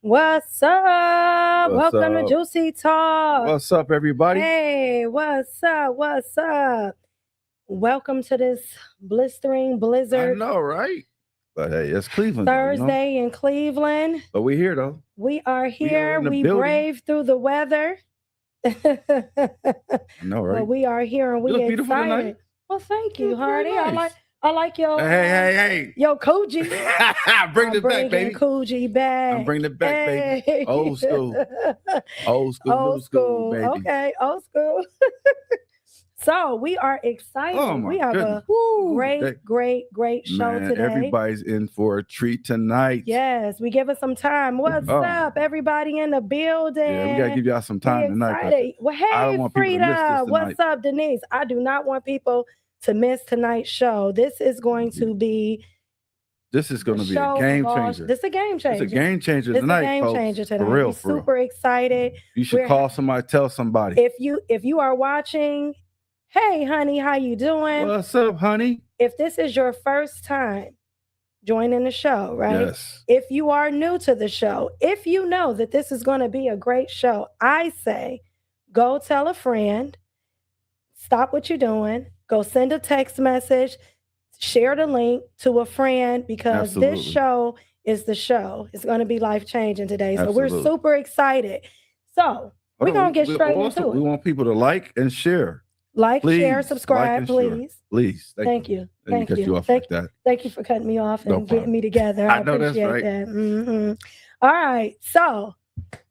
What's up? What's Welcome up? to Juicy Talk. What's up, everybody? Hey, what's up? What's up? Welcome to this blistering I blizzard know, right? But hey, it's Cleveland, Thursday in Cleveland. But we're here, though. We are here. in the We building. brave through the weather. I know, right? But we are here and You look we beautiful tonight. excited. Well, thank You you, look very Hardy. nice. I like your Hey. your Koji. Bring I'm it back, bringing baby. Koji back. I'm bringing it back, baby. Hey. Old school. Old school, Old new school, baby. Okay, old school. So we are excited. Oh, my we have goodness. a Woo. great show Man, today. everybody's in for a treat tonight. Yes, we give us some time. What's up, everybody in the building? Yeah, we got to give y'all some time tonight. Excited. Well, hey, I don't want people to miss this Frida. tonight. What's up, Denise? I do not want people to miss tonight's show. This is going to be a game changer. This is a game changer. It's a game changer This tonight, is a game folks. changer tonight. For real, I'm for real. super excited. You should call somebody, tell somebody. If you are watching, hey, honey, how you doing? What's up, honey? If this is your first time joining the show, right? Yes. If you are new to the show, if you know that this is going to be a great show, I say go tell a friend, stop what you're doing, go send a text message, share the link to a friend because this show is the show. It's going to be life-changing today. So we're super excited. So we're going to get straight into it. We want people to like and share. Like, share, subscribe, please. Please. Thank you. Thank you. Thank you for cutting me off and getting me together. I know appreciate that's right. that. Mm-hmm. All right. So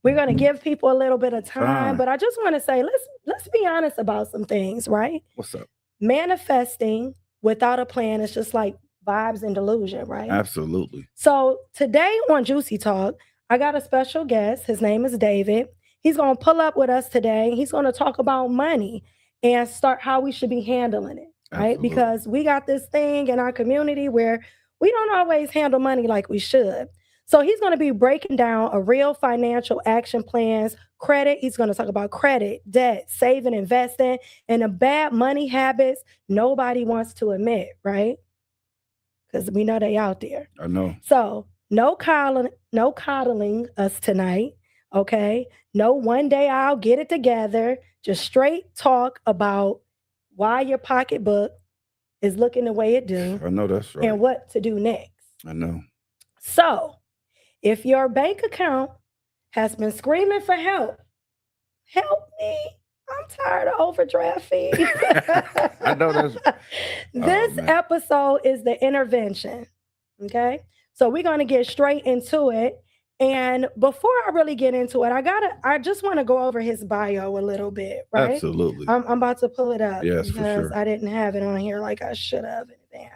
we're going to give people a little bit of time, but I just want to say, let's be honest about some things, right? What's up? Manifesting without a plan is just like vibes and delusion, right? Absolutely. So today on Juicy Talk, I got a special guest. His name is David. He's going to pull up with us today. He's going to talk about money and start how we should be handling it, right? Absolutely. Because we got this thing in our community where we don't always handle money like we should. So he's going to be breaking down a real financial action plans, credit. He's going to talk about credit, debt, saving, investing, and the bad money habits nobody wants to admit, right? Because we know they out there. I know. So no coddling us tonight, okay? No one day I'll get it together. Just straight talk about why your pocketbook is looking the way it do. I know that's right. And what to do next. I know. So if your bank account has been screaming for help me. I'm tired of overdraft fees. I know that's This episode is the intervention. Okay. So we're going to get straight into it. And before I really get into it, I just want to go over his bio a little bit, right? Absolutely. I'm about to pull it up because for sure. I didn't have it on here like I should have in advance.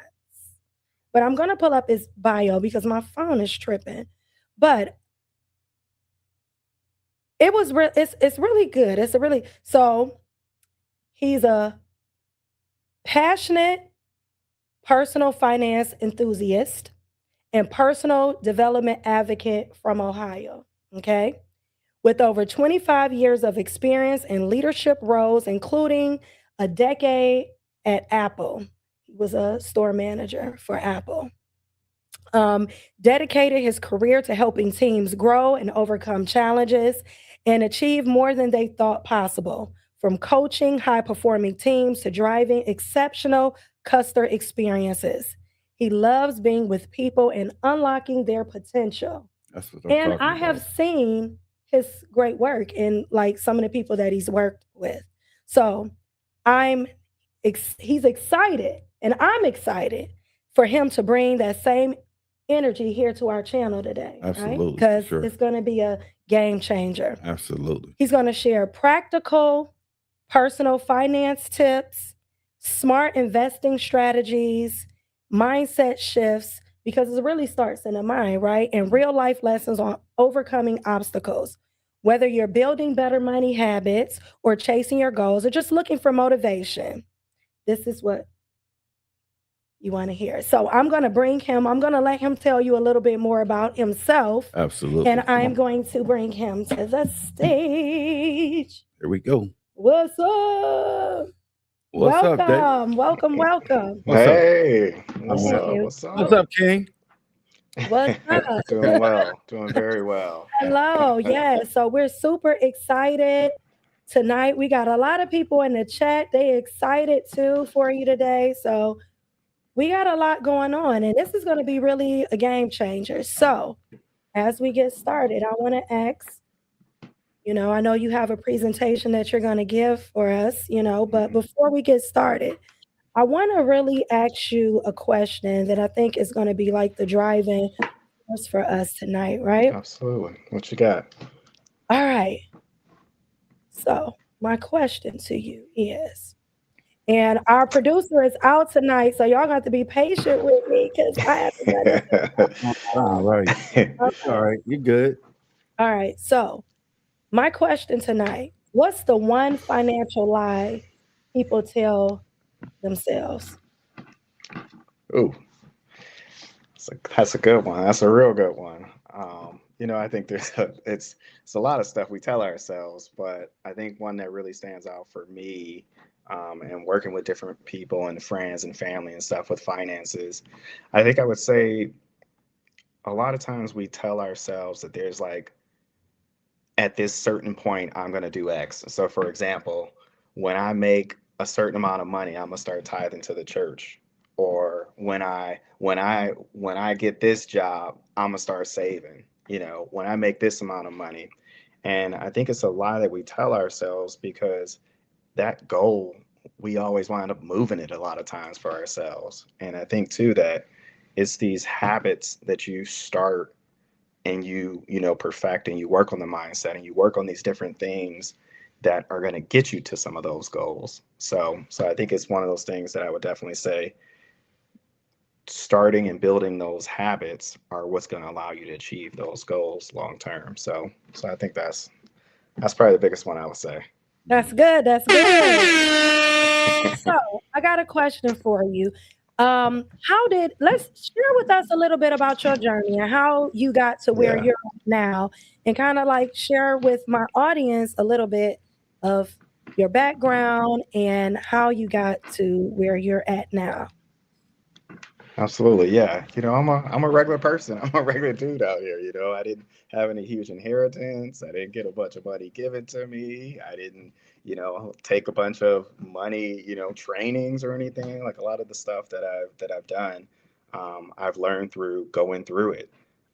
But I'm going to pull up his bio because my phone is tripping. But it's really good. So he's a passionate personal finance enthusiast and personal development advocate from Ohio, okay? With over 25 years of experience in leadership roles, including a decade at Apple. He was a store manager for Apple. Dedicated his career to helping teams grow and overcome challenges and achieve more than they thought possible, from coaching high-performing teams to driving exceptional customer experiences. He loves being with people and unlocking their potential. That's what I'm talking about. I have seen his great work in like some of the people that he's worked with. So he's excited and I'm excited for him to bring that same energy here to our channel today. Absolutely. Because it's going to be a game changer. Absolutely. He's going to share practical personal finance tips, smart investing strategies, mindset shifts, because it really starts in the mind, right? And real life lessons on overcoming obstacles. Whether you're building better money habits or chasing your goals or just looking for motivation, this is what you want to hear. So I'm going to let him tell you a little bit more about himself. Absolutely. And I'm going to bring him to the stage. Here we go. What's up? What's up, Dave? Welcome. What's Hey, up? what's up? What's up, King? What's up? Doing well, doing very well. Hello. Yeah. So we're super excited tonight. We got a lot of people in the chat. They excited too for you today. So we got a lot going on, and this is going to be really a game changer. So as we get started, I want to ask, I know you have a presentation that you're going to give for us, but Mhm. before we get started, I want to really ask you a question that I think is going to be like the driving force for us tonight, right? Absolutely. What you got? All right. So, my question to you is, and our producer is out tonight, so y'all got to be patient with me because I haven't done this. All right. All All right. right. You good? All right. So, my question tonight, what's the one financial lie people tell themselves? Ooh, that's a good one. That's a real good one. I think it's a lot of stuff we tell ourselves, but I think one that really stands out for me, and working with different people and friends and family and stuff with finances, I think I would say a lot of times we tell ourselves that there's like at this certain point I'm going to do X. So for example, when I make a certain amount of money, I'm going to start tithing to the church. Or when I get this job, I'm going to start saving. When I make this amount of money. And I think it's a lie that we tell ourselves because that goal, we always wind up moving it a lot of times for ourselves. And I think too that it's these habits that you start and you perfect and you work on the mindset and you work on these different things that are going to get you to some of those goals. So I think it's one of those things that I would definitely say starting and building those habits are what's going to allow you to achieve those goals long term. So I think that's probably the biggest one I would say. That's good. That's good. So, I got a question for you. Let's share with us a little bit about your journey and how you got to where Yeah, you're at now, and kind of like share with my audience a little bit of your background and how you got to where you're at now. absolutely. Yeah. I'm a regular person. I'm a regular dude out here. I didn't have any huge inheritance. I didn't get a bunch of money given to me. I didn't, take a bunch of money, trainings or anything. Like a lot of the stuff that I've done, I've learned through going through it.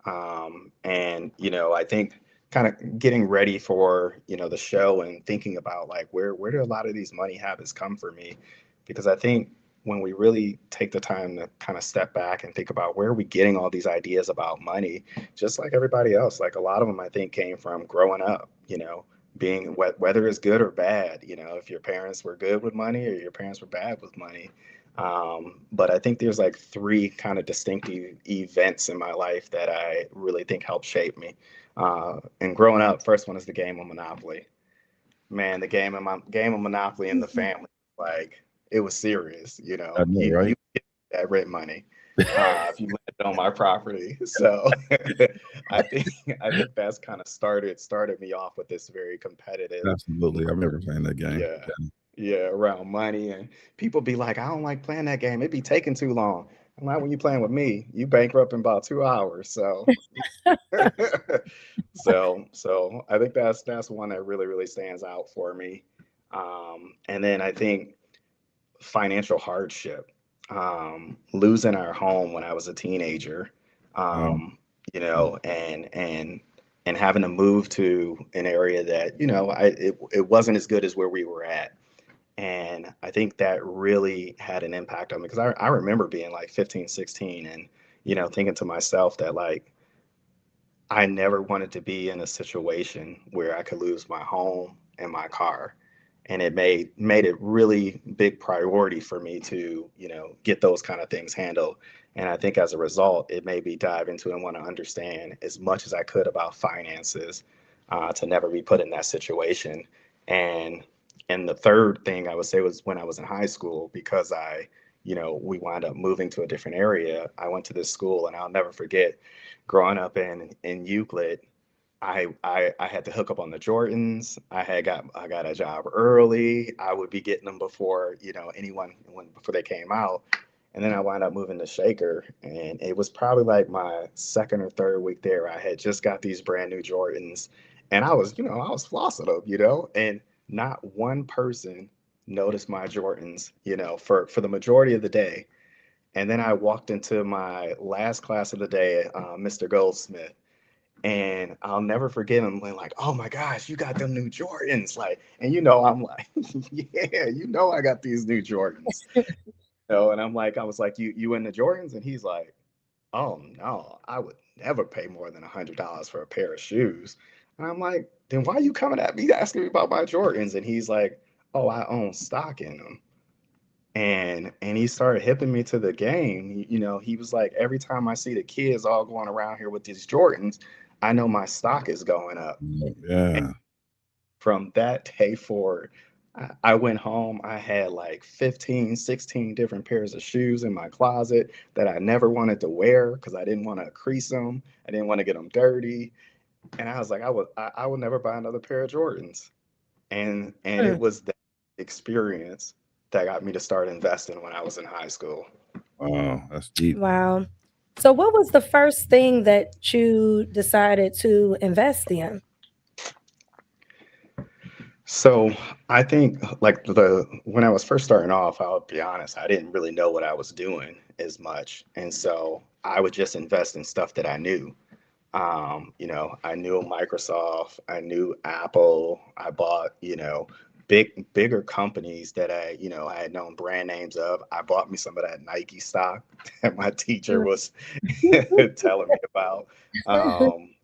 And I think kind of getting ready for, the show and thinking about like where do a lot of these money habits come for me? Because I think when we really take the time to kind of step back and think about where are we getting all these ideas about money, just like everybody else, like a lot of them I think came from growing up, being whether it's good or bad, if your parents were good with money or your parents were bad with money. But I think there's like three kind of distinctive events in my life that I really think helped shape me. And growing up, first one is the game of Monopoly. Man, the game of Monopoly in the Mhm. family, like it was serious. I know, You right? get that rent money if you lived on my property. So I think I think that's kind of started me off with this very competitive, Absolutely. I remember playing that game. yeah, yeah, around money. And people be like, I don't like playing that game. It be taking too long. I'm like, when you playing with me, you bankrupt in about 2 hours. So so I think that's one that really, really stands out for me. And then I think financial hardship, losing our home when I was a teenager, Um, um, and having to move to an area that it wasn't as good as where we were at. And I think that really had an impact on me because I remember being like 15, 16, and thinking to myself that like I never wanted to be in a situation where I could lose my home and my car. And it made it really big priority for me to, get those kind of things handled. And I think as a result, it made me dive into and want to understand as much as I could about finances, to never be put in that situation. And and the third thing I would say was when I was in high school, because we wound up moving to a different area. I went to this school, and I'll never forget growing up in Euclid. I had to hook up on the Jordans. I got a job early. I would be getting them before anyone before they came out. And then I wound up moving to Shaker, and it was probably like my second or third week there. I had just got these brand new Jordans, and I was flossing them, and not one person noticed my Jordans, for the majority of the day. And then I walked into my last class of the day, Mr. Goldsmith, and I'll never forget him when like, oh my gosh, you got them new Jordans. Like, and I'm like, yeah, I got these new Jordans. And I was like, you in the Jordans? And he's like, oh no, I would never pay more than $100 for a pair of shoes. And I'm like, then why are you coming at me asking me about my Jordans? And he's like, oh, I own stock in them. And he started hipping me to the game. He was like, every time I see the kids all going around here with these Jordans, I know my stock is going up. And Yeah. from that day forward, I went home. I had like 15, 16 different pairs of shoes in my closet that I never wanted to wear because I didn't want to crease them. I didn't want to get them dirty. And I was like, I will never buy another pair of Jordans. And it Mm. was that experience that got me to start investing when I was in high school. Oh, that's deep. Wow. So what was the first thing that you decided to invest in? So I think like the when I was first starting off, I'll be honest, I didn't really know what I was doing as much. And so I would just invest in stuff that I knew. I knew Microsoft, I knew Apple, I bought, bigger companies that I had known brand names of. I bought me some of that Nike stock that my teacher was telling me about. Um,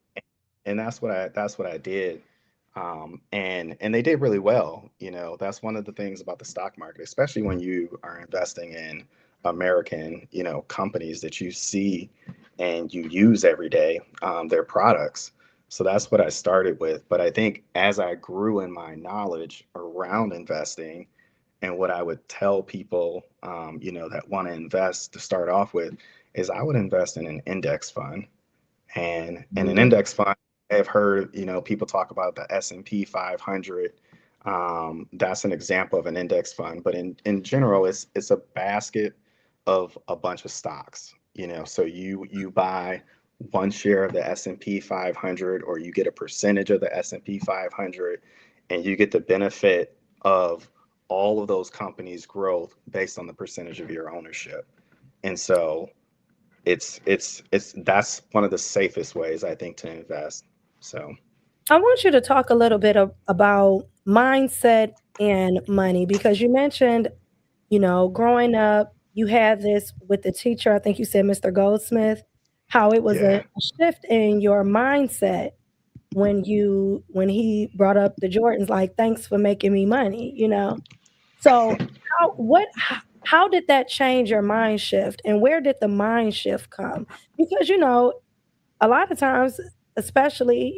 and that's what I did. And they did really well. That's one of the things about the stock market, especially when you are investing in American, companies that you see and you use every day, their products. So that's what I started with. But I think as I grew in my knowledge around investing, and what I would tell people, that want to invest to start off with, is I would invest in an index fund. And an Mhm. index fund, I've heard, people talk about the S&P 500. That's an example of an index fund, but in general, it's a basket of a bunch of stocks. So you buy one share of the S&P 500, or you get a percentage of the S&P 500, and you get the benefit of all of those companies' growth based on the percentage of your ownership. And so it's that's one of the safest ways I think to invest. So I want you to talk a little bit about mindset and money because you mentioned, growing up, you had this with the teacher, I think you said Mr. Goldsmith, how it was yeah. a shift in your mindset when he brought up the Jordans, like, thanks for making me money. So how did that change your mind shift and where did the mind shift come? Because a lot of times, especially,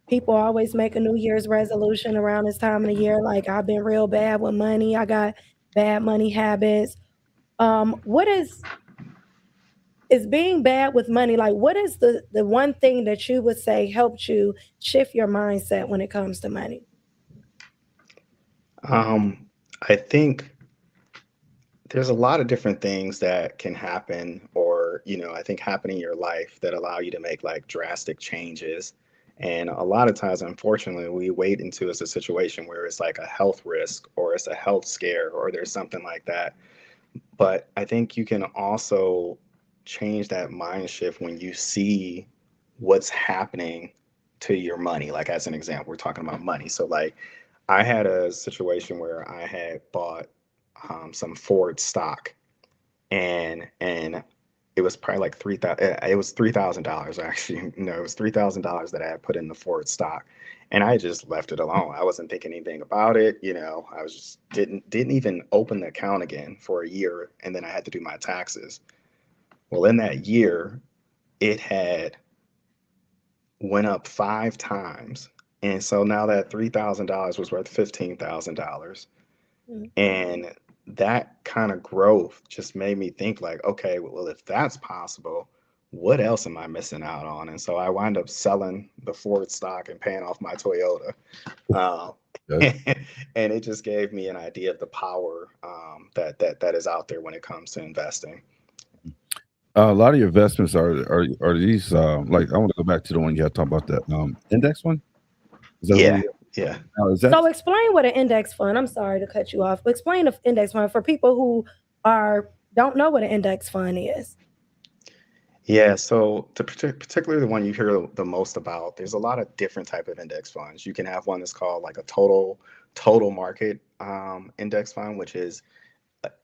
people always make a New Year's resolution around this time of the year, like, "I've been real bad with money. I got bad money habits." What is being bad with money, like, what is the one thing that you would say helped you shift your mindset when it comes to money? um I think there's a lot of different things that can happen, or I think happen in your life that allow you to make like drastic changes. And a lot of times, unfortunately, we wait into it's a situation where it's like a health risk, or it's a health scare, or there's something like that. But I think you can also change that mind shift when you see what's happening to your money. Like, as an example, we're talking about money. So, like, I had a situation where I had bought some Ford stock, and it was probably like 3,000. It was $3,000 actually. No, it was $3,000 that I had put in the Ford stock, and I just left it alone. I wasn't thinking anything about it. I was just didn't even open the account again for a year, and then I had to do my taxes. Well, in that year, it had went up 5 times, and so now that $3,000 was worth $15,000. Mhm. And that kind of growth just made me think like, okay, well, if that's possible, what else am I missing out on? And so I wind up selling the Ford stock and paying off my Toyota. Uh, Okay. And it just gave me an idea of the power that is out there when it comes to investing. A lot of your investments are these like I want to go back to the one you had talked about that index one. Is that what Yeah, you yeah. now is that So explain what an index fund. I'm sorry to cut you off, but explain the index fund for people who are don't know what an index fund is. Yeah, so particularly the one you hear the most about, there's a lot of different type of index funds. You can have one that's called like a total market index fund, which is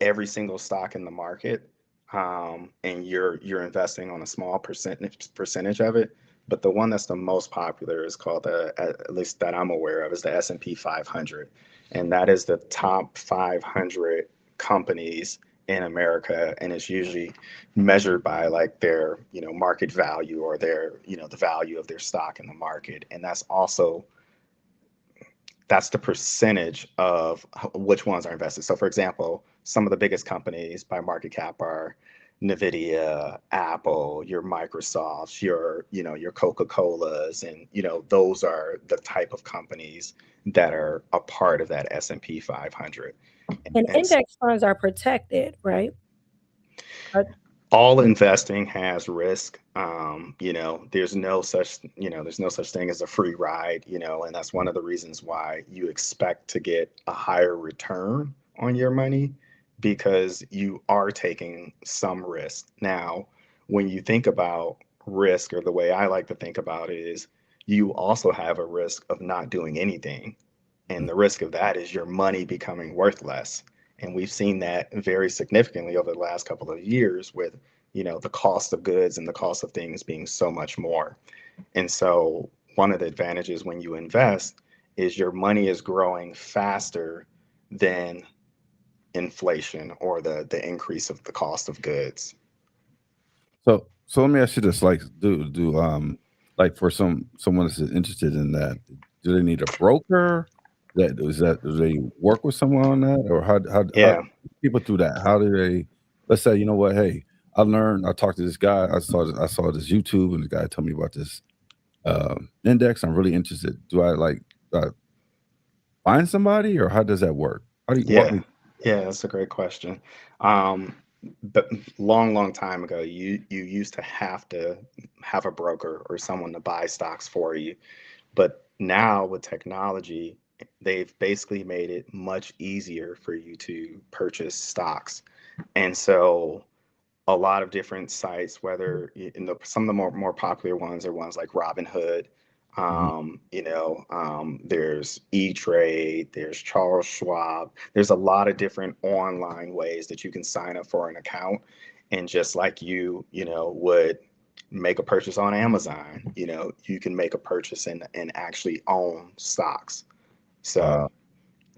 every single stock in the market, and you're investing on a small percentage of it. But the one that's the most popular is called at least that I'm aware of, is the S&P 500, and that is the top 500 companies in America, and it's usually measured by like their market value, or their the value of their stock in the market, and that's the percentage of which ones are invested. So, for example, some of the biggest companies by market cap are Nvidia, Apple, your Microsofts, your Coca-Colas, and those are the type of companies that are a part of that S&P 500. And And index funds are protected, right? all investing has risk. There's no such thing as a free ride, and that's one of the reasons why you expect to get a higher return on your money, because you are taking some risk. Now, when you think about risk, or the way I like to think about it is, you also have a risk of not doing anything. And the risk of that is your money becoming worth less. And we've seen that very significantly over the last couple of years with, the cost of goods and the cost of things being so much more. And so one of the advantages when you invest is your money is growing faster than inflation, or the increase of the cost of goods. so let me ask you this, like do like for someone that's interested in that, do they need a broker? That do they work with someone on that, or how Yeah. people through that? How do they, let's say, you know what, hey, I talked to this guy, I saw this YouTube, and the guy told me about this index. I'm really interested. Do I like find somebody, or how does that work? How do you walk Yeah, me? yeah, that's a great question. Um, but long time ago, you used to have a broker or someone to buy stocks for you. But now with technology, they've basically made it much easier for you to purchase stocks. And so a lot of different sites, whether some of the more popular ones are ones like Robinhood. Mhm. There's E-Trade, there's Charles Schwab. There's a lot of different online ways that you can sign up for an account, and just like would make a purchase on Amazon, you can make a purchase and actually own stocks. So Wow.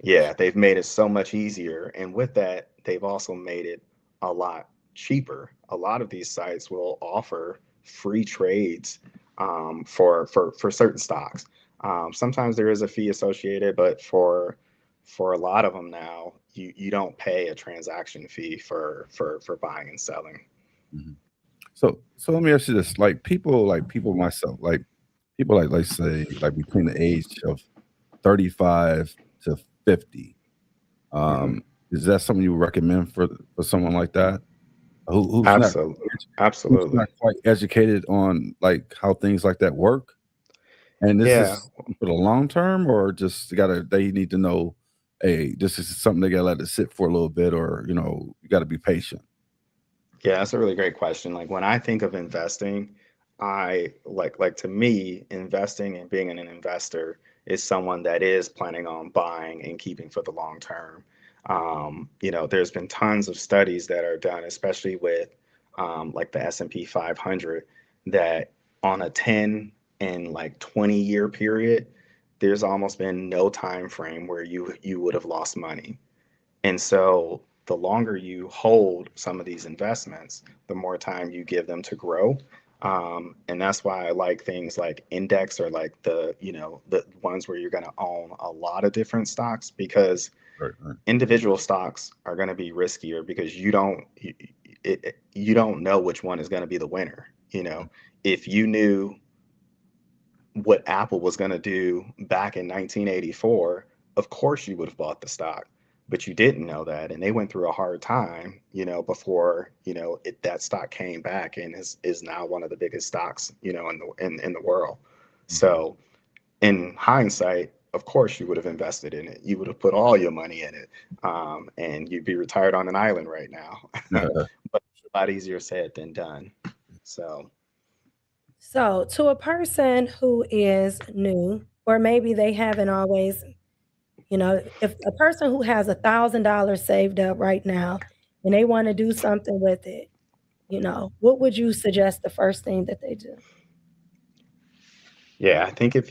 yeah, they've made it so much easier. And with that, they've also made it a lot cheaper. A lot of these sites will offer free trades for certain stocks. Sometimes there is a fee associated, but for a lot of them now, you don't pay a transaction fee for buying and selling. Mhm. So let me ask you this: like people myself, like people like let's say like between the age of 35 to 50. Hmm. Um, is that something you would recommend for someone like that who's not Absolutely, who's absolutely. not quite educated on like how things like that work? And this Yeah. is for the long term, or just they need to know, hey, this is something they gotta let it sit for a little bit, or you got to be patient. Yeah, that's a really great question. Like when I think of investing, I like to me, investing and being an investor is someone that is planning on buying and keeping for the long term. There's been tons of studies that are done, especially with like the S&P 500, that on a 10 and like 20-year period, there's almost been no time frame where you would have lost money. And so the longer you hold some of these investments, the more time you give them to grow. And that's why I like things like index, or like the ones where you're going to own a lot of different stocks, because Right, right. individual stocks are going to be riskier, because you don't know which one is going to be the winner. If you knew what Apple was going to do back in 1984, of course you would have bought the stock, but you didn't know that, and they went through a hard time, before that stock came back and is now one of the biggest stocks, in the world. So in hindsight, of course you would have invested in it. You would have put all your money in it, and you'd be retired on an island right now. But it's a lot easier said than done. So So, to a person who is new, or maybe they haven't always, if a person who has $1,000 saved up right now and they want to do something with it, what would you suggest the first thing that they do? yeah, I think it's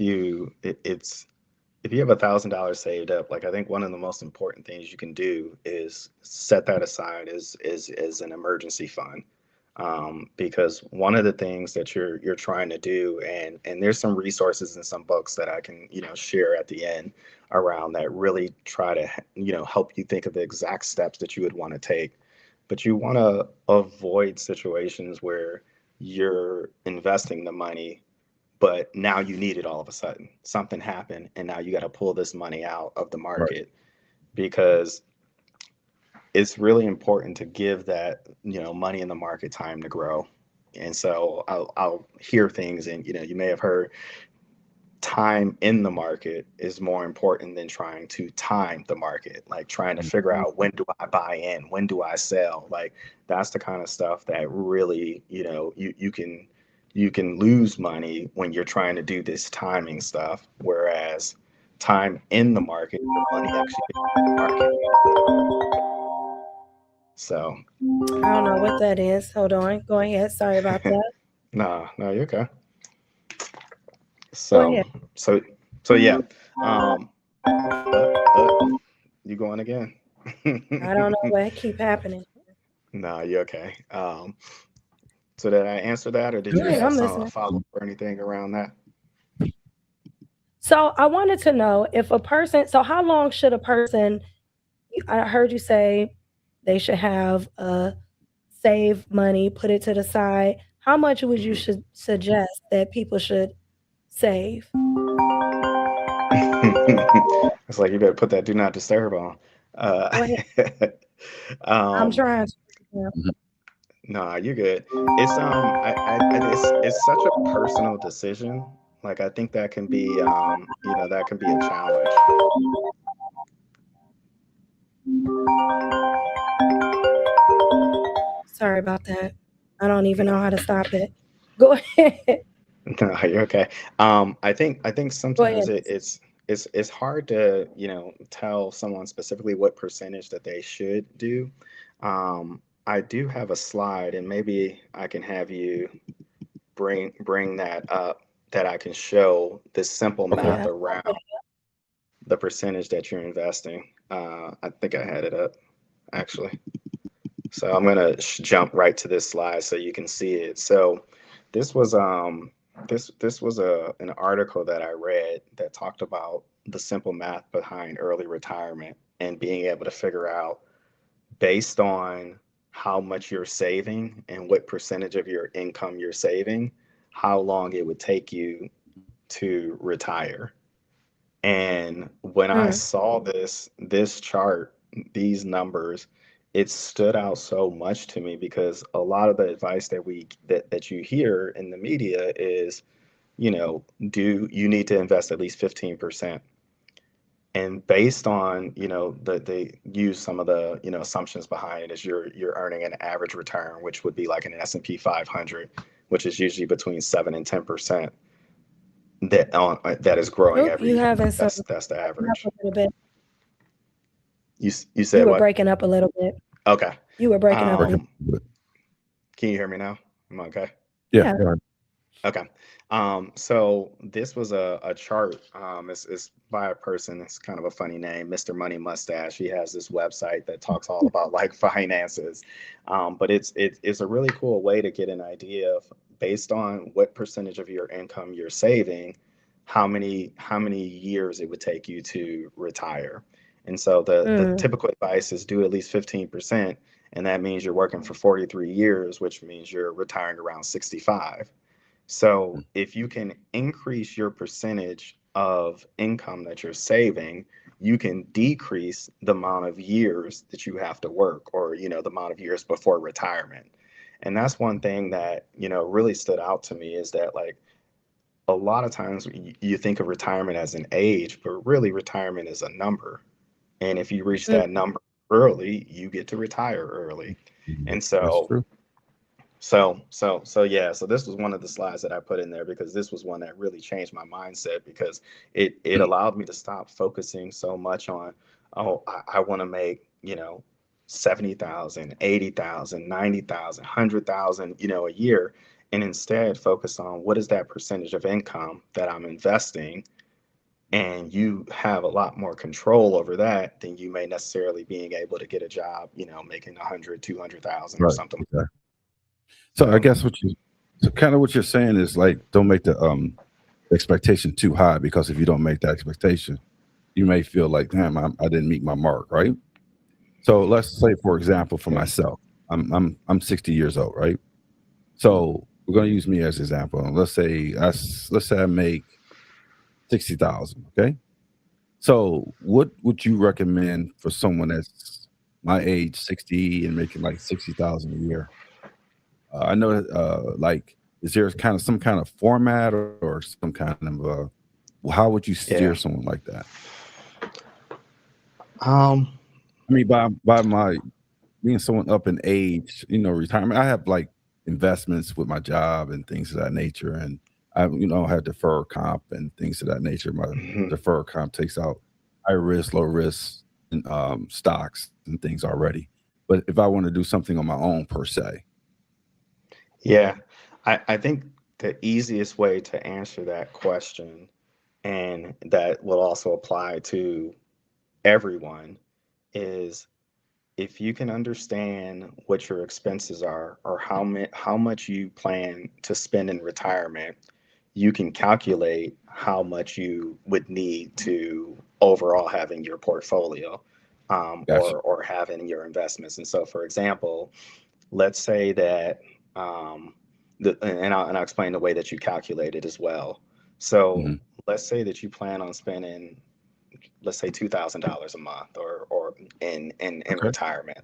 if you have $1,000 saved up, like I think one of the most important things you can do is set that aside as an emergency fund. Because one of the things that you're trying to do, and there's some resources and some books that I can share at the end around that really try to help you think of the exact steps that you would want to take. But you want to avoid situations where you're investing the money, but now you need it all of a sudden. Something happened, and now you got to pull this money out of the Right. market, because it's really important to give that money in the market time to grow. And so I'll hear things, and you may have heard, time in the market is more important than trying to time the market, like trying to figure Mhm. out, when do I buy in, when do I sell. Like that's the kind of stuff that really you can lose money when you're trying to do this timing stuff, whereas time in the market, the money actually gets in the market. So I don't know what that is. Hold on. Go ahead. Sorry about that. no, you're okay. Go So ahead. so so yeah. Um uh, you going again? I don't know what keep happening. No, you're okay. So did I answer that, or did Go you ahead. Yeah. have I'm some listening. follow up or anything around that? So I wanted to know if a person, so how long should a person, I heard you say they should have save money, put it to the side. How much would you Mhm. should suggest that people should save? It's like you better put that do not disturb on. Uh, Go ahead. I'm um, trying to. Yeah. Mhm. no, you're good. It's such a personal decision. Like I think that can be, that can be a challenge. Sorry about that. I don't even know how to stop it. Go ahead. No, you're okay. I think Go sometimes ahead. it's hard to tell someone specifically what percentage that they should do. I do have a slide, and maybe I can have you bring that up, that I can show this simple Okay. math Yeah. around the percentage that you're investing. I think I had it up actually. So I'm gonna jump right to this slide so you can see it. So this was an article that I read that talked about the simple math behind early retirement, and being able to figure out, based on how much you're saving and what percentage of your income you're saving, how long it would take you to retire. And when I Mm, saw this chart, these numbers, it stood out so much to me, because a lot of the advice that you hear in the media is, do you need to invest at least 15%. And based on, they use some of the, assumptions behind it, is you're earning an average return, which would be like an S&P 500, which is usually between 7 and 10%, that is growing oop, every you year. having some That's the breaking up average. a little bit. You You said were what? breaking up a little bit. Okay. You were breaking up a little. Um, Breaking. But can you hear me now? Am I okay? yeah. Yeah. Yeah. Okay. So this was a chart. It's by a person. It's kind of a funny name, Mr. Money Mustache. He has this website that talks all about like finances. But it's a really cool way to get an idea of, based on what percentage of your income you're saving, how many years it would take you to retire. And so the Mm, typical advice is do at least 15%, and that means you're working for 43 years, which means you're retiring around 65. So if you can increase your percentage of income that you're saving, you can decrease the amount of years that you have to work, or the amount of years before retirement. And that's one thing that really stood out to me, is that, like, a lot of times you think of retirement as an age, but really retirement is a number. And if you reach Mm, that number early, you get to retire early. Mhm. And That's so true. yeah, so this was one of the slides that I put in there, because this was one that really changed my mindset, because it allowed me to stop focusing so much on, oh, I want to make, 70,000, 80,000, 90,000, 100,000, a year, and instead focus on what is that percentage of income that I'm investing. And you have a lot more control over that than you may necessarily being able to get a job, making 100, 200,000 or Right. something. Okay. So I So guess so kind of what you're saying is like, don't make the expectation too high, because if you don't make that expectation, you may feel like, damn, I didn't meet my mark, right? So let's say, for example, for yeah. myself, I'm 60 years old, right? So we're going to use me as an example. And let's say I make 60,000. Okay. So what would you recommend for someone that's my age, 60, and making like 60,000 a year? I know, like, is there kind of some kind of format, or some kind of how would you steer Yeah. someone like that? Um, I mean, by my being someone up in age, retirement, I have like investments with my job and things of that nature, and I, have deferred comp and things of that nature. My mhm. deferred comp takes out high risk, low risk, and stocks and things already. But if I want to do something on my own per se, Yeah. I think the easiest way to answer that question, and that will also apply to everyone, is if you can understand what your expenses are, or how much you plan to spend in retirement, you can calculate how much you would need to overall have in your portfolio, gotcha. or have in your investments. And so, for example, let's say that, and I'll explain the way that you calculate it as well. So Hmm. let's say that you plan on spending, let's say, $2,000 a month, or in Okay. retirement.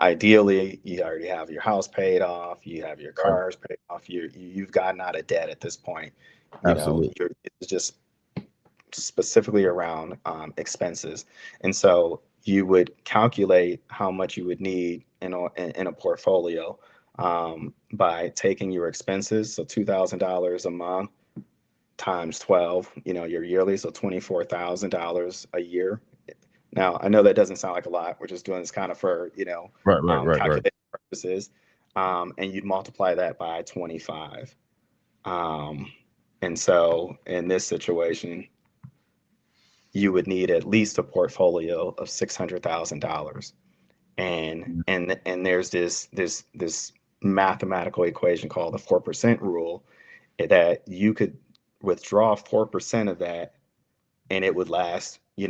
Ideally, you already have your house paid off, you have your Right. cars paid off, you've gotten out of debt at this point. Absolutely. It's just specifically around, expenses. And so you would calculate how much you would need in a portfolio, by taking your expenses. So $2,000 a month times 12, your yearly, so $24,000 a year. Now, I know that doesn't sound like a lot. We're just doing this kind of for, Right. Right. Right. Right. calculation purposes. And you'd multiply that by 25. Um, and so in this situation, you would need at least a portfolio of $600,000. And there's this mathematical equation called the 4% rule, that you could withdraw 4% of that, and it would last, it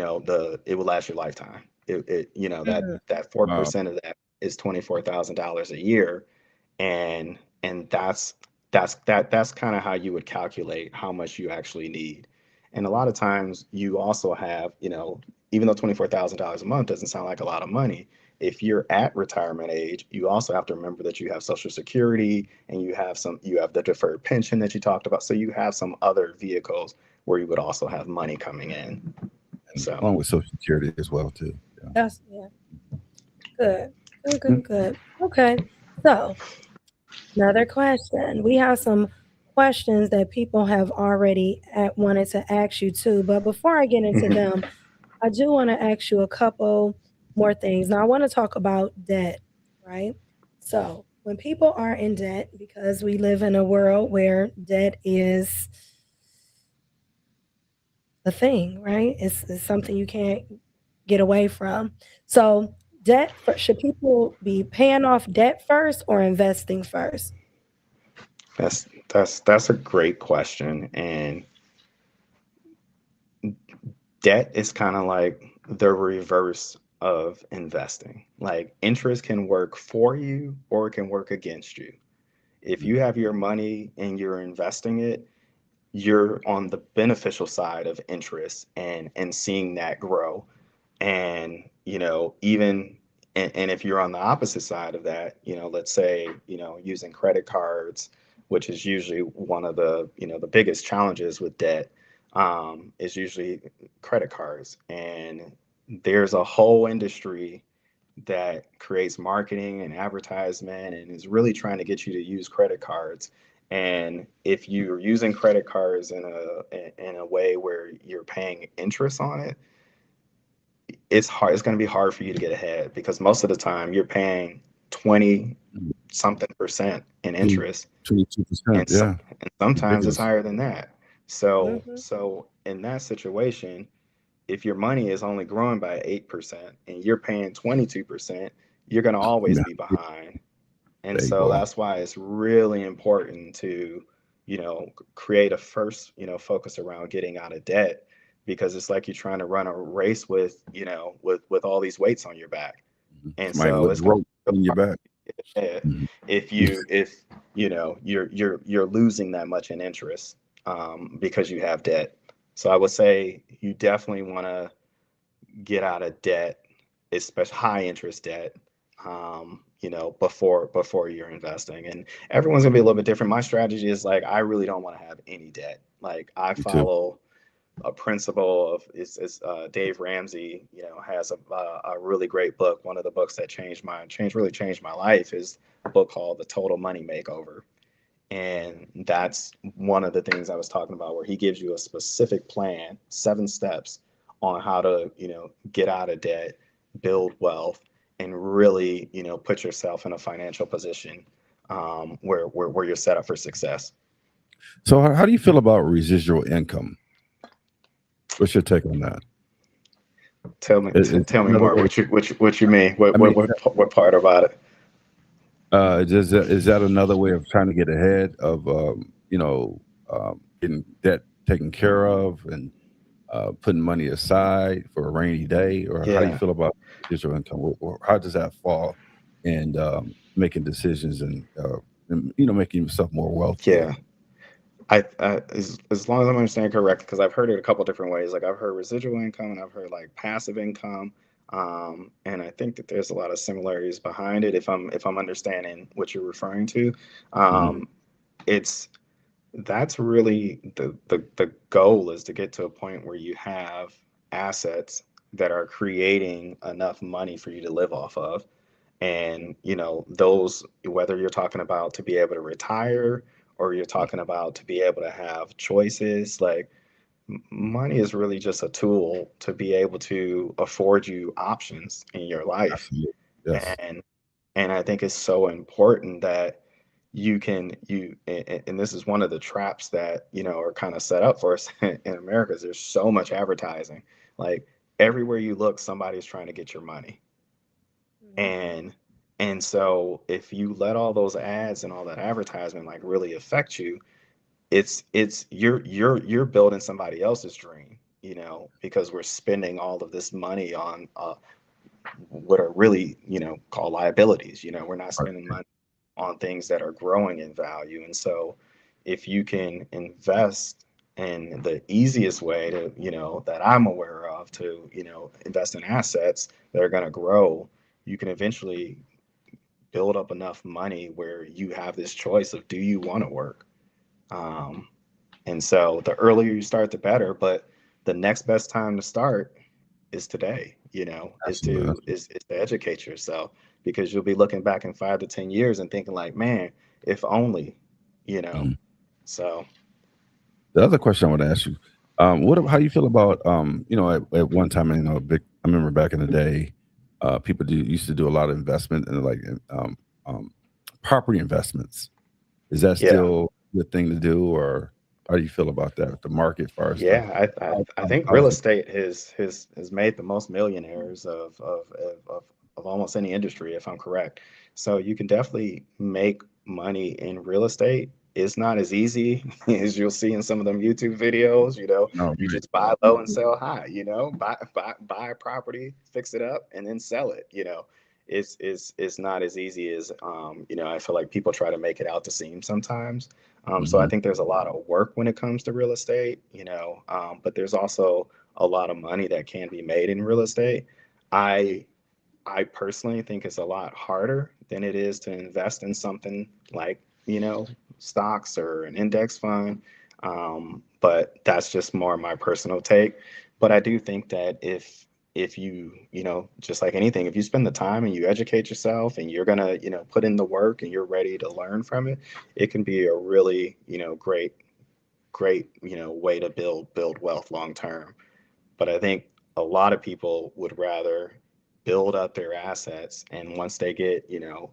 would last your lifetime. mm, That Wow. 4% of that is $24,000 a year. And that's kind of how you would calculate how much you actually need. And a lot of times you also have, even though $24,000 a month doesn't sound like a lot of money, if you're at retirement age, you also have to remember that you have Social Security, and you have the deferred pension that you talked about. So you have some other vehicles where you would also have money coming in. And And so, along with Social Security as well too. Yeah. that's yeah, good, good, Mm. good, good. Okay, so another question. We have some questions that people have already wanted to ask you too, but before I get into mhm, them, I do want to ask you a couple more things. Now, I want to talk about debt, right? So, when people are in debt, because we live in a world where debt is a thing, right? It's something you can't get away from. So, should people be paying off debt first or investing first? that's a great question. And debt is kind of like the reverse of investing. Like, interest can work for you or it can work against you. If Mm. you have your money and you're investing it, you're on the beneficial side of interest and seeing that grow. And even and if you're on the opposite side of that, let's say, using credit cards, which is usually one of the the biggest challenges with debt, is usually credit cards. And there's a whole industry that creates marketing and advertisement and is really trying to get you to use credit cards. And if you're using credit cards in a way where you're paying interest on it, it's hard. It's going to be hard for you to get ahead, because most of the time you're paying 20 something percent in interest, 22%. and some, Yeah. and sometimes it's Ridiculous. higher than that. So Mhm. so in that situation, if your money is only growing by 8% and you're paying 22%, you're going to always Yeah. be behind. And There you so go. that's why it's really important to, create a first, focus around getting out of debt, because it's like you're trying to run a race with, with all these weights on your back. And Somebody so with it's the going to rope be in your hard back. to get ahead Mhm. if you're losing that much in interest, because you have debt. So I would say you definitely want to get out of debt, especially high interest debt, before you're investing. And everyone's gonna be a little bit different. My strategy is like, I really don't want to have any debt. Like, I Me too. follow a principle of is Dave Ramsey, has a really great book. One of the books that really changed my life is a book called The Total Money Makeover. And that's one of the things I was talking about, where he gives you a specific plan, 7 steps on how to, get out of debt, build wealth, and really, put yourself in a financial position, where you're set up for success. So, how do you feel about residual income? What's your take on that? Is Tell me another more. way? What you mean? I mean, What part about it? is that another way of trying to get ahead of getting debt taken care of and putting money aside for a rainy day? Or how do you Yeah, feel about residual income? Or how does that fall and making decisions and making yourself more wealthier? yeah. As long as I'm understanding correctly, because I've heard it a couple different ways. Like, I've heard residual income and I've heard like passive income, and I think that there's a lot of similarities behind it. If I'm understanding what you're referring to, Hmm. um, it's that's really the goal, is to get to a point where you have assets that are creating enough money for you to live off of. And those, whether you're talking about to be able to retire, or you're talking about to be able to have choices, like, money is really just a tool to be able to afford you options in your life. Absolutely. Yes. And I think it's so important that and this is one of the traps that are kind of set up for us in America, is there's so much advertising. Like, everywhere you look, somebody's trying to get your money. Mhm. And so if you let all those ads and all that advertisement like really affect you, it's you're building somebody else's dream, because we're spending all of this money on what are really, called liabilities. We're not Right. spending money on things that are growing in value. And so if you can invest in the easiest way to, that I'm aware of, to, invest in assets that are going to grow, you can eventually build up enough money where you have this choice of, do you want to work? Um, and so the earlier you start, the better. But the next best time to start is today, Absolutely. is to educate yourself, because you'll be looking back in 5 to 10 years and thinking like, man, if only, you know. Mhm. So The other question I want to ask you, how do you feel about, at one time, I remember back in the day, people used to do a lot of investment and um, property investments. Is that yeah, still a good thing to do, or how do you feel about that? The market, as far as the yeah, I think real housing. estate has made the most millionaires of almost any industry, if I'm correct. So you can definitely make money in real estate. It's not as easy as you'll see in some of them YouTube videos. No, You right. just buy low and sell high. Buy a property, fix it up, and then sell it. It's not as easy as I feel like people try to make it out to seem sometimes. So I Hmm. think there's a lot of work when it comes to real estate, but there's also a lot of money that can be made in real estate. I I personally think it's a lot harder than it is to invest in something like, stocks or an index fund. But that's just more my personal take. But I do think that if you, just like anything, if you spend the time and you educate yourself and you're gonna, put in the work and you're ready to learn from it, it can be a really, great, way to build wealth long term. But I think a lot of people would rather build up their assets, and once they get,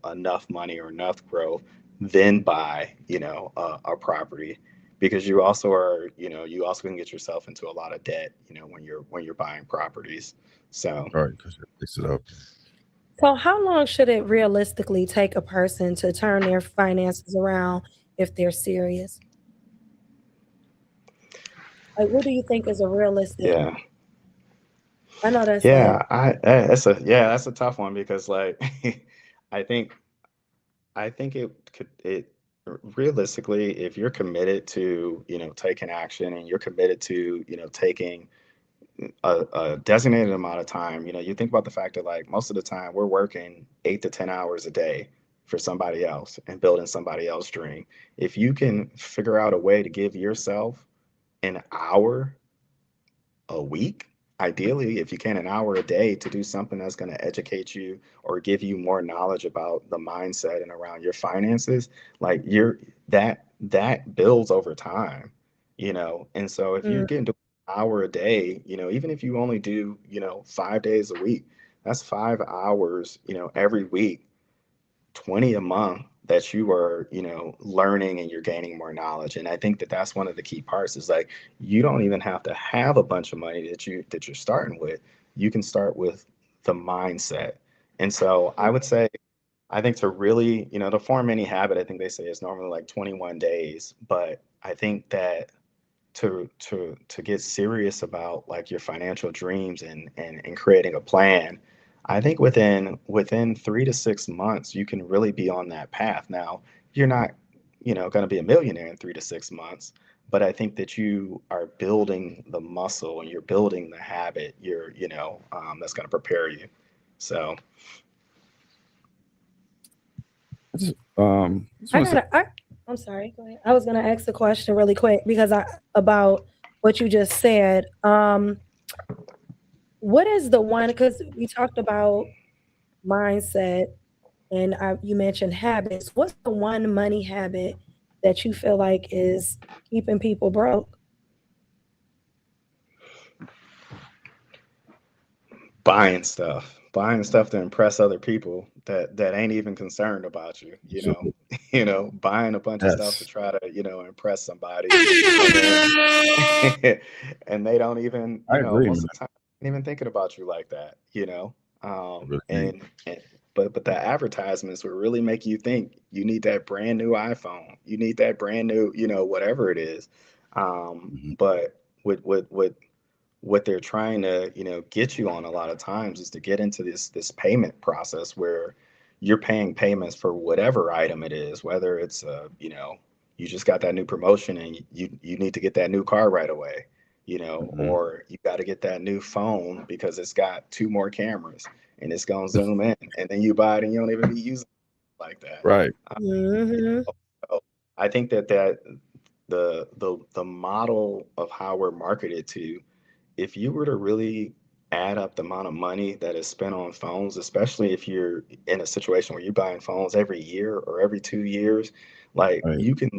enough money or enough growth, then buy, a property, because you also can get yourself into a lot of debt, when you're buying properties. So Right, because you fix it up. So, how long should it realistically take a person to turn their finances around if they're serious? Like, what do you think is a realistic? yeah, I know that's like, that's a tough one because like I think it realistically, if you're committed to, taking action, and you're committed to, taking a designated amount of time. You think about the fact that like most of the time we're working 8 to 10 hours a day for somebody else and building somebody else's dream. If you can figure out a way to give yourself an hour a week, ideally, if you can, an hour a day to do something that's going to educate you or give you more knowledge about the mindset and around your finances, like that builds over time, And so if you're mm, getting to an hour a day, even if you only do, 5 days a week, that's 5 hours, every week, 20 a month, that you are, learning and you're gaining more knowledge. And I think that that's one of the key parts, is like, you don't even have to have a bunch of money that you're starting with. You can start with the mindset. And so I would say, I think to really, to form any habit, I think they say is normally like 21 days. But I think that to get serious about like your financial dreams and creating a plan, I think within 3 to 6 months you can really be on that path. Now, you're not, going to be a millionaire in 3 to 6 months, but I think that you are building the muscle and you're building the habit, that's going to prepare you. So I just I want to say, gotta. I'm sorry. Go ahead. I was gonna ask a question really quick because I about what you just said. What is the one? Because we talked about mindset, and you mentioned habits. What's the one money habit that you feel like is keeping people broke? buying stuff to impress other people that ain't even concerned about you, absolutely. buying a bunch of stuff to Yes, try to, impress somebody, and then and they don't even, I agree, most man. of the time ain't even thinking about you like that, I really ain't. and but the advertisements will really make you think you need that brand new iPhone, you need that brand new, whatever it is. Mhm. But what they're trying to, get you on a lot of times, is to get into this payment process where you're paying payments for whatever item it is, whether it's you just got that new promotion and you need to get that new car right away, Mhm. or you got to get that new phone because it's got two more cameras and it's going to zoom in, and then you buy it and you don't even be using it like that. Right. Hmm. So I think that the model of how we're marketed to, if you were to really add up the amount of money that is spent on phones, especially if you're in a situation where you're buying phones every year or every 2 years, like, Right. you can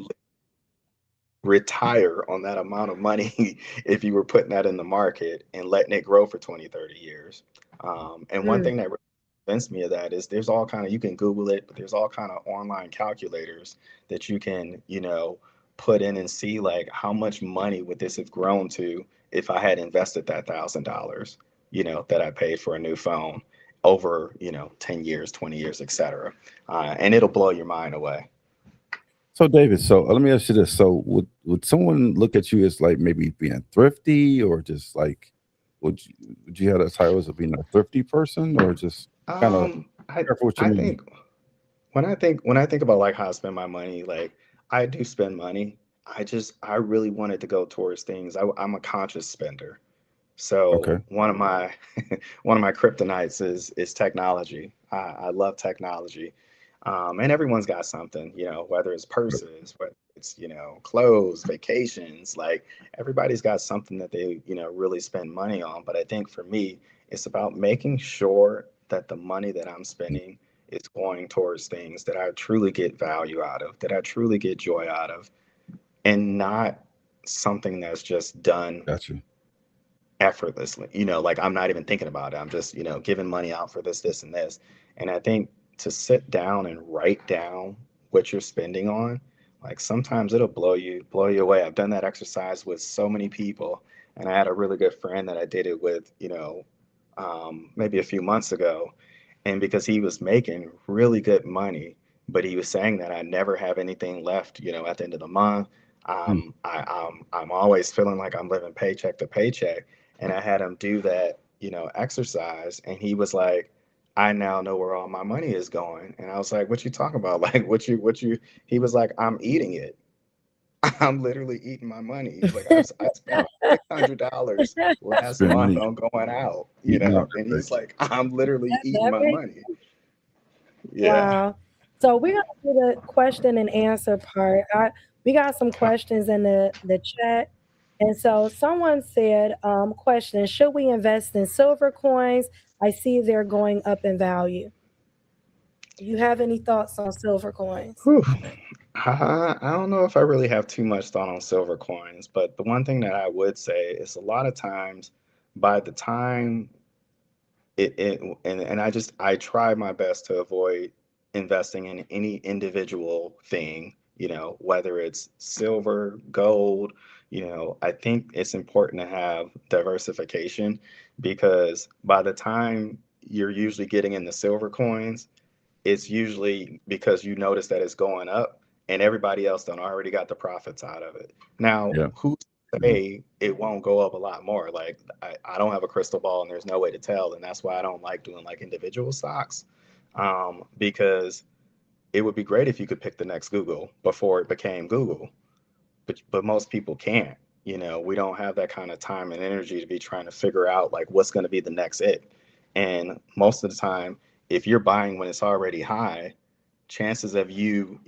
retire on that amount of money if you were putting that in the market and letting it grow for 20, 30 years. And one Mm, thing that really convinced me of that is there's all kind of, you can Google it, but there's all kind of online calculators that you can, put in and see like how much money would this have grown to if I had invested that $1,000, that I paid for a new phone over, 10 years, 20 years, etc. And it'll blow your mind away. So, David, so let me ask you this: so, would someone look at you as like maybe being thrifty, or just like would you have the titles of being a thrifty person, or just kind of I careful what you I mean? think when I think about like how I spend my money, like, I do spend money. I really wanted to go towards things. I'm a conscious spender. So Okay. one of my kryptonites is technology. I love technology, and everyone's got something, whether it's purses, whether it's clothes, vacations. Like everybody's got something that they really spend money on. But I think for me, it's about making sure that the money that I'm spending is going towards things that I truly get value out of, that I truly get joy out of, and not something that's just done Gotcha. effortlessly. Like I'm not even thinking about it. I'm just, giving money out for this, and this. And I think to sit down and write down what you're spending on, like sometimes it'll blow you away. I've done that exercise with so many people, and I had a really good friend that I did it with, maybe a few months ago. And because he was making really good money, but he was saying that I never have anything left, at the end of the month. Hmm. I'm always feeling like I'm living paycheck to paycheck. And I had him do that, exercise, and he was like, I now know where all my money is going. And I was like, what you talking about? Like what you he was like, I'm eating it. I'm literally eating my money. He's like, I spent $600 last Spend month money on going out, eating out and your he's like, I'm literally eating That my makes money. Yeah. Wow. So we're gonna do the question and answer part. We got some Huh. questions in the chat. And so someone said, question, should we invest in silver coins? I see they're going up in value. Do you have any thoughts on silver coins? Whew. I don't know if I really have too much thought on silver coins, but the one thing that I would say is a lot of times by the time and I try my best to avoid investing in any individual thing, whether it's silver, gold. I think it's important to have diversification, because by the time you're usually getting in the silver coins, it's usually because you notice that it's going up and everybody else done already got the profits out of it. Now, Yeah. who's to Yeah. say it won't go up a lot more? Like I don't have a crystal ball and there's no way to tell. And that's why I don't like doing like individual stocks. Because it would be great if you could pick the next Google before it became Google, but most people can't. We don't have that kind of time and energy to be trying to figure out like what's going to be the next it. And most of the time, if you're buying when it's already high, chances of you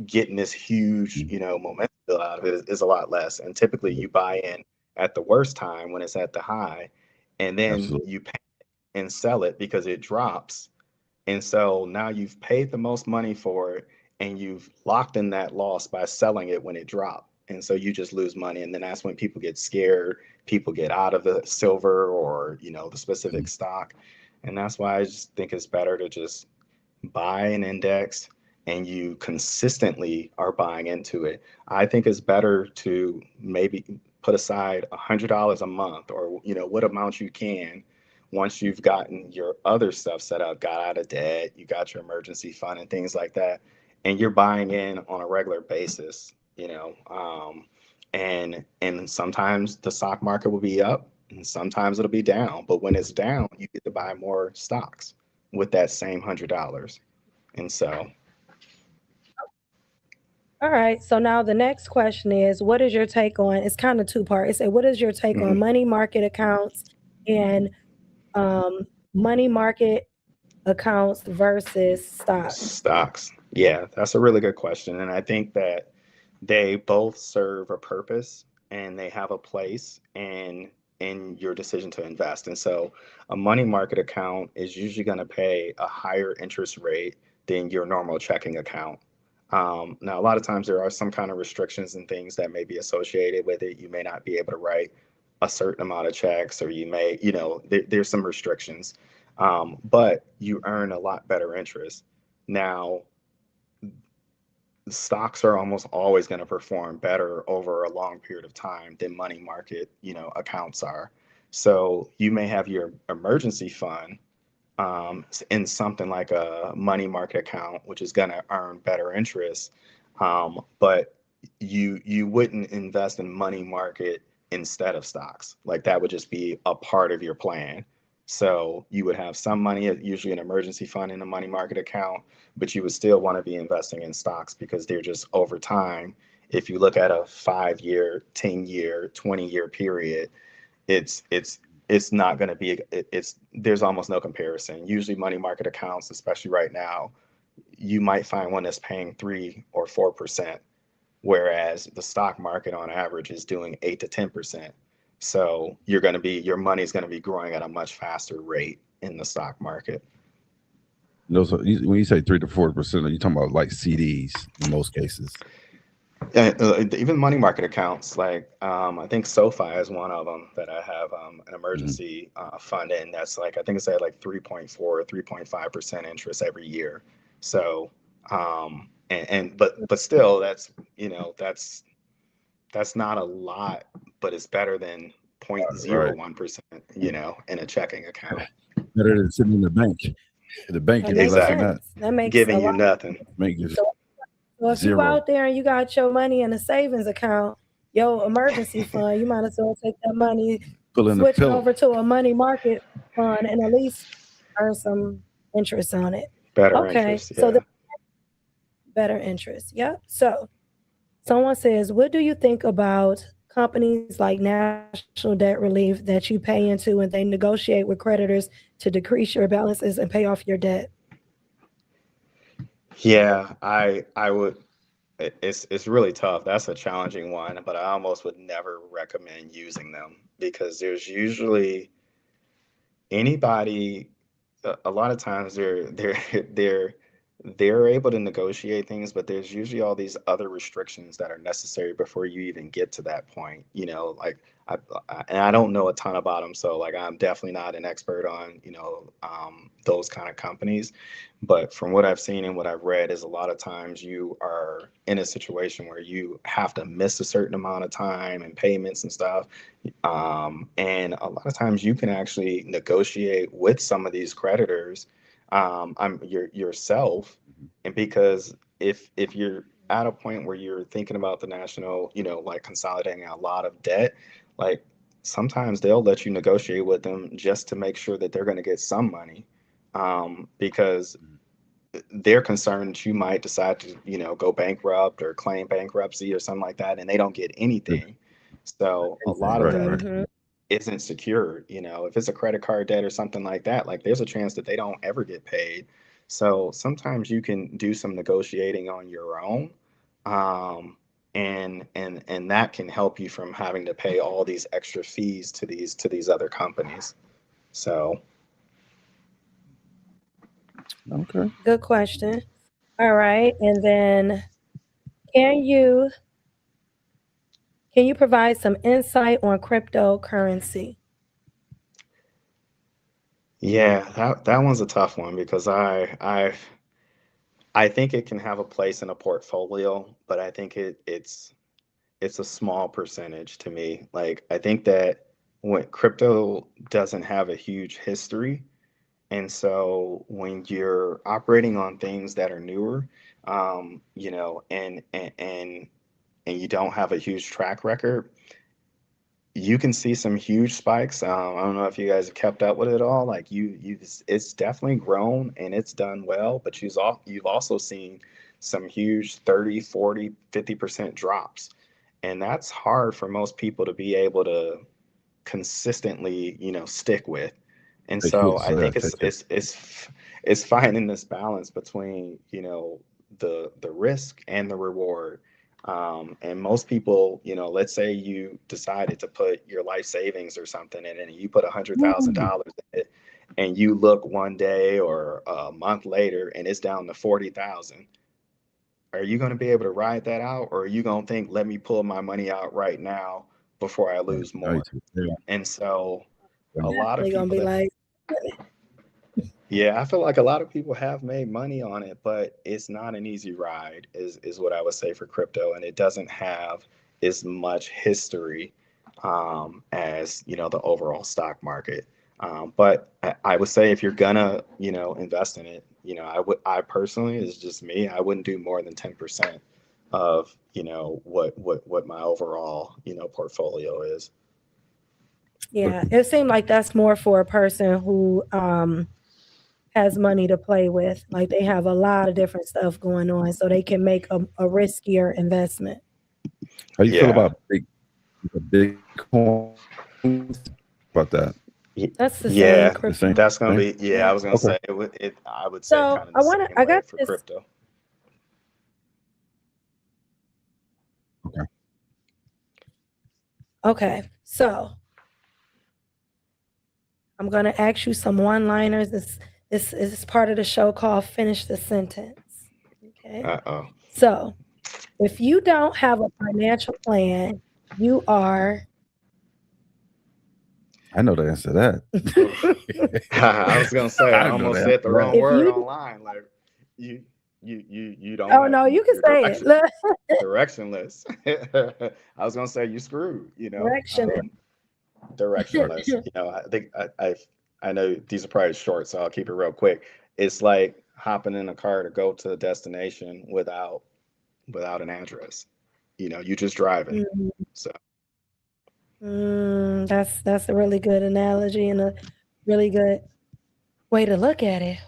getting this huge, Mm. momentum out of it is a lot less. And typically Yeah. you buy in at the worst time when it's at the high, and then Absolutely. you pay and sell it because it drops. And so now you've paid the most money for it, and you've locked in that loss by selling it when it dropped. And so you just lose money. And then that's when people get scared, people get out of the silver or, the Mm. specific stock. And that's why I just think it's better to just buy an index and you consistently are buying into it. I think it's better to maybe put aside $100 a month, or what amount you can, once you've gotten your other stuff set up, got out of debt, you got your emergency fund and things like that, and you're buying in on a regular basis. And sometimes the stock market will be up and sometimes it'll be down, but when it's down you get to buy more stocks with that same $100. And so, All right. So now the next question is, what is your take on? It's kind of two part. It said, what is your take on mhm, money market accounts and um, money market accounts versus stocks? stocks. Yeah, that's a really good question. And I think that they both serve a purpose and they have a place in your decision to invest. And so a money market account is usually going to pay a higher interest rate than your normal checking account. Now, a lot of times there are some kind of restrictions and things that may be associated with it. You may not be able to write a certain amount of checks, or you may, there's some restrictions, but you earn a lot better interest. Now, stocks are almost always going to perform better over a long period of time than money market, accounts are. So you may have your emergency fund in something like a money market account, which is going to earn better interest. But you wouldn't invest in money market instead of stocks. Like that would just be a part of your plan. So you would have some money, usually an emergency fund in a money market account, but you would still want to be investing in stocks because they're just over time. If you look at a 5 year, 10 year, 20 year period, it's it's not going to be it's there's almost no comparison. Usually money market accounts, especially right now, you might find one that's paying 3 or 4%, whereas the stock market on average is doing 8 to 10%. So your money's going to be growing at a much faster rate in the stock market. Those when you say 3 to 4%, are you talking about like CDs in most cases? Even money market accounts, like I think SoFi is one of them that I have an Hmm. emergency fund in. That's like I think it's at like 3.4 or 3.5% interest every year. So and but still, that's that's not a lot, but it's better than Right. 0.01%, in a checking account. Better than sitting in the bank. The bank That gives you makes less than Exactly. that. sense. That makes a Giving you lot. nothing. Bank gives So, so if you zero. out there and you got your money in a savings account, your emergency fund, you might as well take that money, Fill in the switch it pillow. over to a money market fund, and at least earn some interest on it. Better Okay, interest, so the yeah. better interest. Yep. So someone says, what do you think about companies like National Debt Relief that you pay into and they negotiate with creditors to decrease your balances and pay off your debt? Yeah, I would it's really tough. That's a challenging one, but I almost would never recommend using them because there's usually anybody a lot of times they're they're able to negotiate things, but there's usually all these other restrictions that are necessary before you even get to that point. Like and I don't know a ton about them, so like I'm definitely not an expert on those kind of companies. But from what I've seen and what I've read, is a lot of times you are in a situation where you have to miss a certain amount of time and payments and stuff, and a lot of times you can actually negotiate with some of these creditors, yourself. And because if you're at a point where you're thinking about the national, like consolidating a lot of debt, like sometimes they'll let you negotiate with them just to make sure that they're going to get some money, because they're concerned you might decide to, go bankrupt or claim bankruptcy or something like that, and they don't get anything. So a Anything. lot of Right. that Right. Hmm. isn't secured. If it's a credit card debt or something like that, like there's a chance that they don't ever get paid. So sometimes you can do some negotiating on your own, um, and that can help you from having to pay all these extra fees to these other companies. So Okay. Good question. All right. And then can you can you provide some insight on cryptocurrency? yeah, that one's a tough one because I think it can have a place in a portfolio, but I think it's a small percentage to me. Like I think that when crypto doesn't have a huge history, and so when you're operating on things that are newer, and you don't have a huge track record, you can see some huge spikes. I don't know if you guys have kept up with it all. Like it's definitely grown and it's done well, but you've also seen some huge 30, 40, 50% drops. And that's hard for most people to be able to consistently, stick with. And Take so it. I So yeah, think take it. it's finding this balance between, the risk and the reward. And most people, let's say you decided to put your life savings or something in it, and you put Woo. $100,000 in it, and you look one day or a month later and it's down to 40,000. Are you going to be able to ride that out, or are you going to think, let me pull my money out right now before I lose Right. more? Yeah. And so a lot of Definitely gonna people be that like, yeah, I feel like a lot of people have made money on it, but it's not an easy ride, is what I would say for crypto, and it doesn't have as much history, as the overall stock market. But I would say if you're gonna invest in it, I personally, it's just me, I wouldn't do more than 10% of what my overall portfolio is. Yeah, it seemed like that's more for a person who has money to play with. Like they have a lot of different stuff going on, so they can make a riskier investment. How you feel Yeah. about Bitcoin about that? That's the same Yeah, The same crypto. that's gonna thing? be. Yeah, Yeah. I was gonna Okay. say I would say So kind of the same I way got for this. crypto. Okay. Okay, so I'm gonna ask you some one-liners. This is part of the show called "Finish the Sentence." Okay, Uh-oh. so if you don't have a financial plan, you are. I know the answer to Oof. I was gonna say I I know almost the said answer the to that. wrong If word you, online. Like you don't oh have no, you can your say it. Look, directionless. I was gonna say you screwed. direction. Directionless. I think I know these are probably short, so I'll keep it real quick. It's like hopping in a car to go to a destination without an address. You just driving. Mhm. So That's a really good analogy and a really good way to look at it.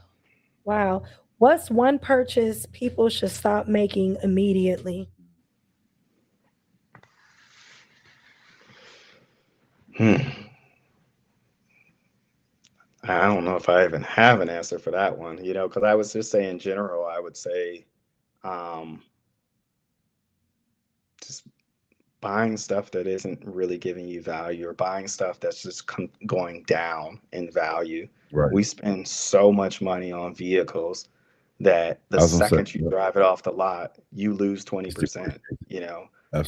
Wow. What's one purchase people should stop making immediately? hmm, I don't know if I even have an answer for that one. Because I was just saying in general, I would say um, just buying stuff that isn't really giving you value or buying stuff that's just going down in value. Right. We spend so much money on vehicles that the I was gonna say, second you yep, drive it off the lot, you lose it's 20%, depreciated. you know. And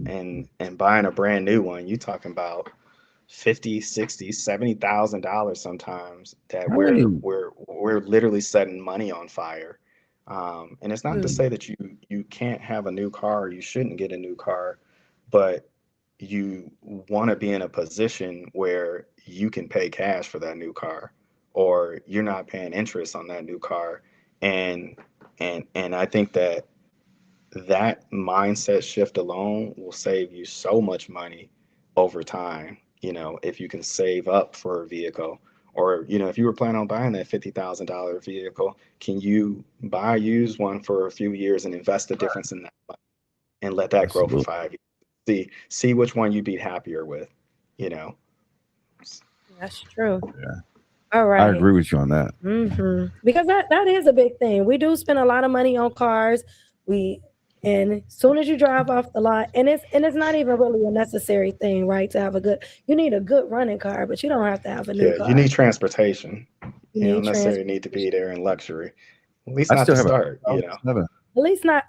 Absolutely. and buying a brand new one, you talking about 50, 60, $70,000 sometimes that we're Right. we're we're literally setting money on fire. And it's not to Mm, say that you can't have a new car or you shouldn't get a new car, but you want to be in a position where you can pay cash for that new car or you're not paying interest on that new car. And and and I think that mindset shift alone will save you so much money over time. If you can save up for a vehicle, or if you were planning on buying that $50,000 vehicle, can you buy a used one for a few years and invest the difference in that money and let that grow for Absolutely. 5 years? See which one you'd be happier with. You know. that's true. Yeah. All I right. agree with you on that. Because that is a big thing. We do spend a lot of money on cars. We and as soon as you drive off the lot, and it's not even really a necessary thing, right? To have a good, you need a good running car, but you don't have to have a new Yeah, you car. need transportation. You You don't need necessarily need to be transportation. there in luxury. At least I not still to have a start. 2007.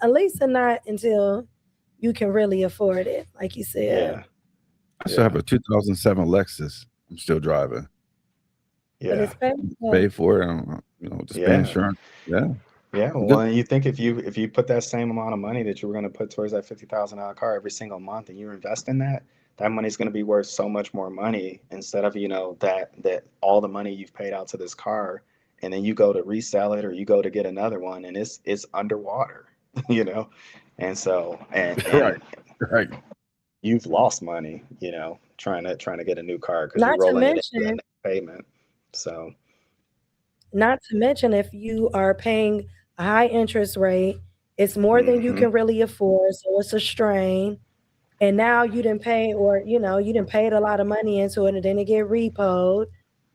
At least not until you can really afford it, like you said. Yeah, I still yeah, have a 2007 Lexus. I'm still driving. But yeah, it's paid for. Pay for it. Just pay yeah. insurance. Yeah. Yeah, Good. well, and you think if you put that same amount of money that you were going to put towards that $50,000 car every single month, and you invest in that, that money's going to be worth so much more money instead of that all the money you've paid out to this car, and then you go to resell it or you go to get another one, and it's underwater, you know, and so Right. and Right. you've lost money, trying to get a new car because you're Not to rolling it into that mention, next payment. So not to mention if you are paying a high interest rate, it's more than you hmm can really afford, so it's a strain. And now you didn't pay, or you didn't paid a lot of money into it, and then it get repoed.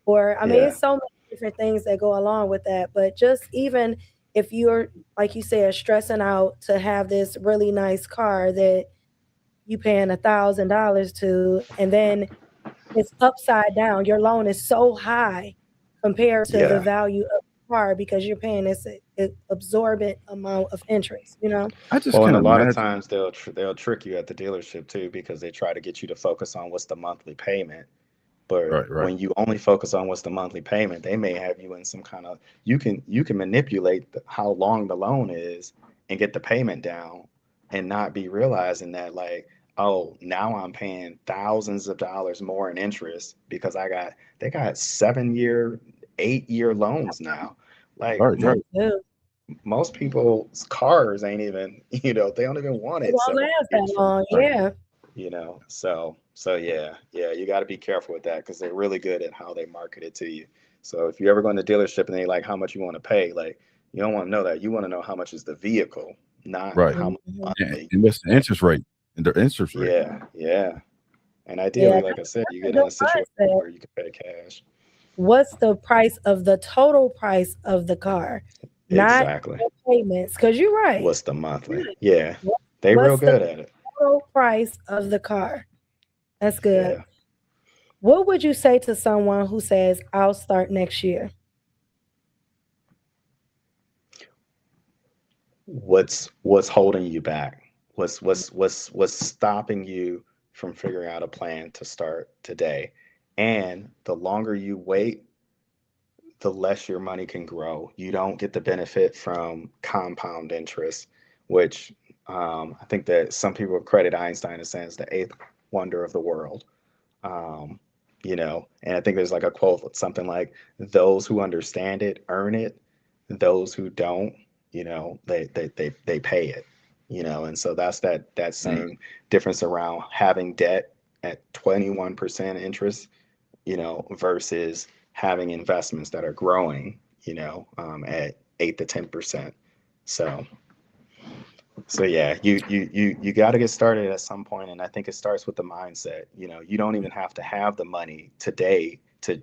Or I mean, yeah, it's so many different things that go along with that. But just even if you're, like you said, stressing out to have this really nice car that you paying $1,000 to, and then it's upside down. Your loan is so high compared to the yeah. value of the car because you're paying this absorbent amount of interest, you know? I just Well, and can't a lot of imagine. times they'll trick you at the dealership too because they try to get you to focus on what's the monthly payment. But Right. Right. when you only focus on what's the monthly payment, they may have you in some kind of you can manipulate how long the loan is and get the payment down and not be realizing that like, oh, now I'm paying thousands of dollars more in interest because they got 7 year, 8 year loans now. Like Right. They Right. do. most people's cars ain't even, they don't even want It it won't 7 last that years from long. Right. Yeah. So yeah, you got to be careful with that because they're really good at how they market it to you. So if you ever go in the dealership and they like how much you want to pay, like you don't want to know that. You want to know how much is the vehicle, not Right. how much Mhm. money And what's the you interest rate? And the interest rate. pay. Yeah. And Yeah, ideally, like I said, that's you a get in good a situation mindset. where you can pay cash. What's the price of the total price of the car, not Exactly. the payments? Because you're right. What's the monthly? Yeah. What- They real What's the good at it. total price of the car? That's good. Yeah. What would you say to someone who says, I'll start next year? What's holding you back? What's stopping you from figuring out a plan to start today? And the longer you wait, the less your money can grow. You don't get the benefit from compound interest, which I think that some people credit Einstein as saying is the eighth wonder of the world. Um, and I think there's like a quote, something like, "Those who understand it earn it; those who don't, they pay it." And so that's that Right. same difference around having debt at 21% interest, versus having investments that are growing, at 8 to 10%. So, so yeah, you got to get started at some point, and I think it starts with the mindset. You don't even have to have the money today to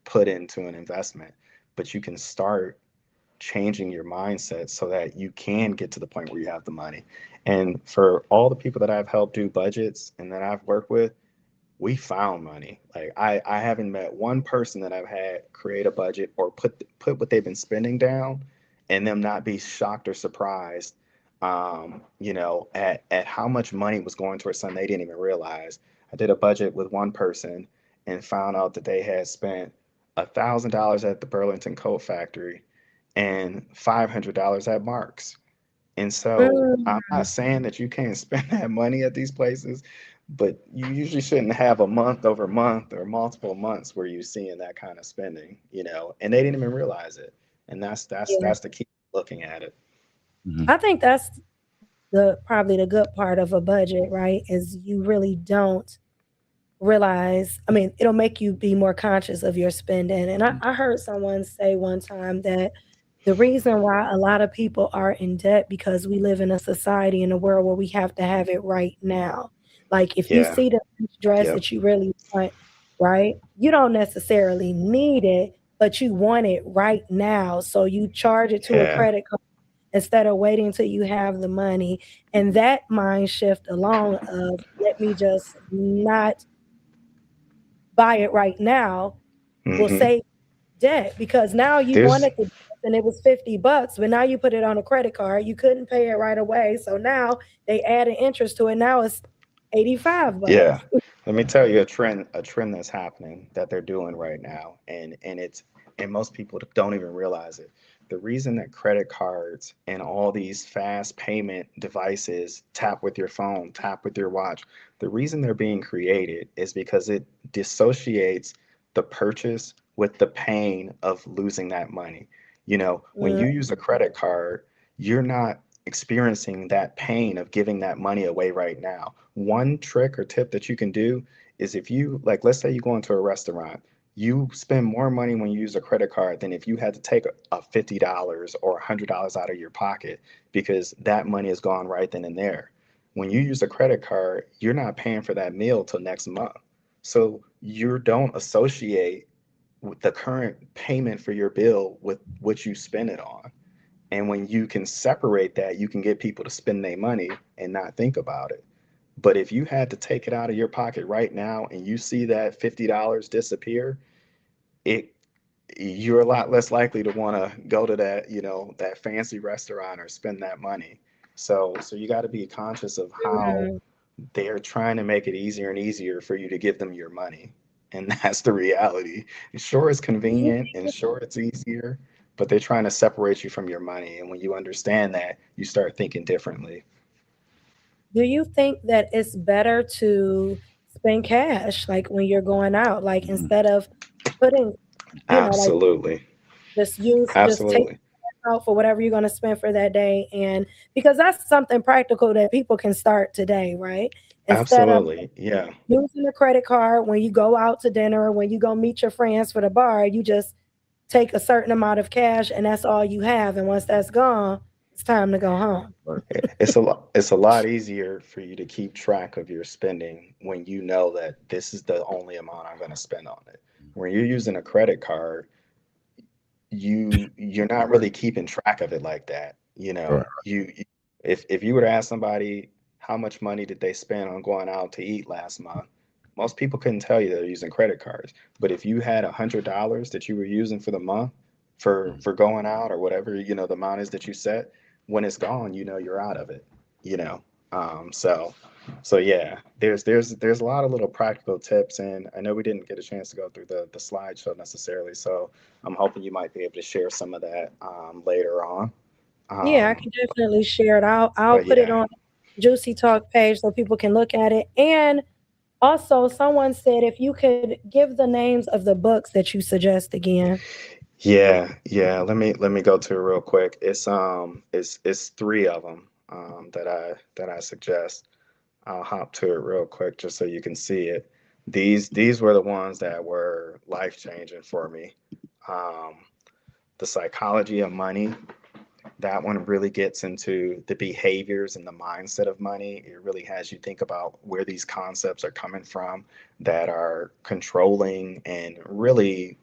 put into an investment, but you can start changing your mindset so that you can get to the point where you have the money. And for all the people that I've helped do budgets and that I've worked with, we found money. Like I haven't met one person that I've had create a budget or put what they've been spending down and them not be shocked or surprised, at how much money was going towards something they didn't even realize. I did a budget with one person and found out that they had spent $1,000 at the Burlington Coat Factory and $500 at Mark's. And so I'm Mm, not saying that you can't spend that money at these places, but you usually shouldn't have a month over month or multiple months where you're seeing that kind of spending, and they didn't even realize it. And that's that's yeah. that's the key looking at it. Hmm. I think that's the probably the good part of a budget, right? Is you really don't realize, I mean, it'll make you be more conscious of your spending. And I heard someone say one time that the reason why a lot of people are in debt because we live in a society in a world where we have to have it right now. Like if you Yeah. see the dress Yep. that you really want, right? You don't necessarily need it, but you want it right now. So you charge it to a Yeah. credit card instead of waiting till you have the money. And that mind shift alone of let me just not buy it right now will Hmm. save debt because now you There's wanted the and it was $50, but now you put it on a credit card. You couldn't pay it right away. So now they added interest to it. Now it's 85 Yeah. bucks. Let me tell you a trend that's happening that they're doing right now. And most people don't even realize it. The reason that credit cards and all these fast payment devices, tap with your phone, tap with your watch, the reason they're being created is because it dissociates the purchase with the pain of losing that money. When Mm, you use a credit card, you're not experiencing that pain of giving that money away right now. One trick or tip that you can do is, if you like, let's say you go into a restaurant, you spend more money when you use a credit card than if you had to take a $50 or $100 out of your pocket, because that money is gone right then and there. When you use a credit card, you're not paying for that meal till next month. So you don't associate with the current payment for your bill with what you spend it on. And when you can separate that, you can get people to spend their money and not think about it. But if you had to take it out of your pocket right now and you see that $50 disappear, it you're a lot less likely to want to go to that fancy restaurant or spend that money. So you got to be conscious of how mm, they're trying to make it easier and easier for you to give them your money. And that's the reality. Sure, it's convenient and sure, it's easier, but they're trying to separate you from your money. And when you understand that, you start thinking differently. do you think that it's better to spend cash like when you're going out, like Hmm. instead of putting, like Absolutely. just take Absolutely. out for whatever you're going to spend for that day, and because that's something practical that people can start today, right? instead of Absolutely. Yeah. using a credit card when you go out to dinner, when you go meet your friends for the bar. You just take a certain amount of cash and that's all you have. And once that's gone, it's time to go home. Right. It's a lot easier for you to keep track of your spending when you know that this is the only amount I'm going to spend on it. When you're using a credit card, you're not really keeping track of it like that. Right. If you were to ask somebody how much money did they spend on going out to eat last month, most people couldn't tell you they're using credit cards. But if you had $100 that you were using for the month for going out or whatever, the amount is that you set, when it's gone, you're out of it. You know. So yeah, there's a lot of little practical tips, and I know we didn't get a chance to go through the slideshow necessarily. So I'm hoping you might be able to share some of that later on. Yeah, I Um, can definitely share it. I'll but put it yeah, on Juicy Talk page so people can look at it. And also, someone said if you could give the names of the books that you suggest again. yeah. Let me go to it real quick. It's three of them that I suggest. I'll hop to it real quick just so you can see it. These were the ones that were life changing for me. Um, the Psychology of Money. That one really gets into the behaviors and the mindset of money. It really has you think about where these concepts are coming from that are controlling and really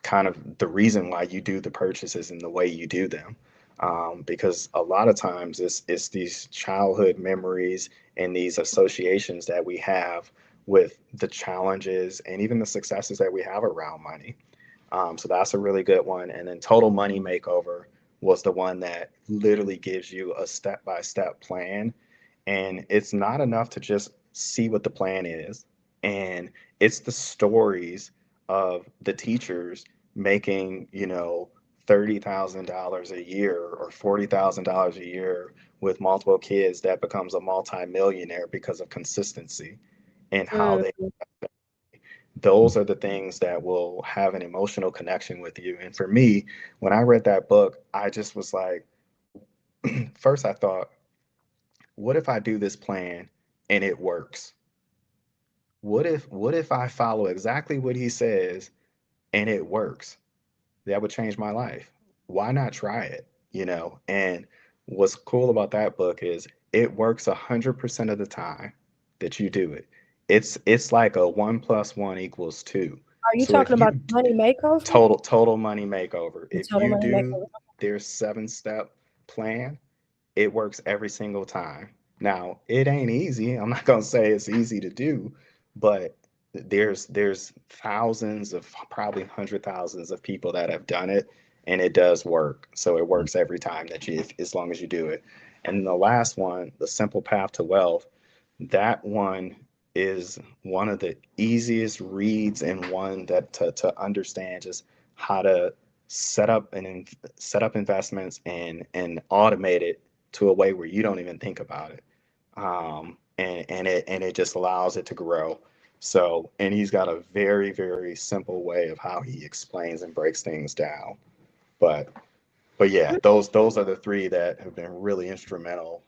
kind of the reason why you do the purchases and the way you do them. Because a lot of times it's these childhood memories and these associations that we have with the challenges and even the successes that we have around money. So that's a really good one. And then Total Money Makeover was the one that literally gives you a step by step plan. And it's not enough to just see what the plan is. And it's the stories of the teachers making, $30,000 a year or $40,000 a year with multiple kids that becomes a multimillionaire because of consistency and how they Mm. those are the things that will have an emotional connection with you. And for me, when I read that book, I just was like, first I thought, what if I do this plan and it works? What if I follow exactly what he says and it works? That would change my life. Why not try it? And what's cool about that book is it works 100% of the time that you do it. It's like a 1 + 1 = 2. Are you So talking if about you the money makeover? total money makeover, The if total you money do makeover. their 7-step plan, it works every single time. Now, it ain't easy. I'm not gonna say it's easy to do, but there's thousands of probably 100,000s of people that have done it, and it does work. So it works every time that as long as you do it. And the last one, The Simple Path to Wealth, that one is one of the easiest reads and one that to understand just how to set up investments and automate it to a way where you don't even think about it. And it just allows it to grow. So, and he's got a very, very simple way of how he explains and breaks things down. But but yeah, those are the three that have been really instrumental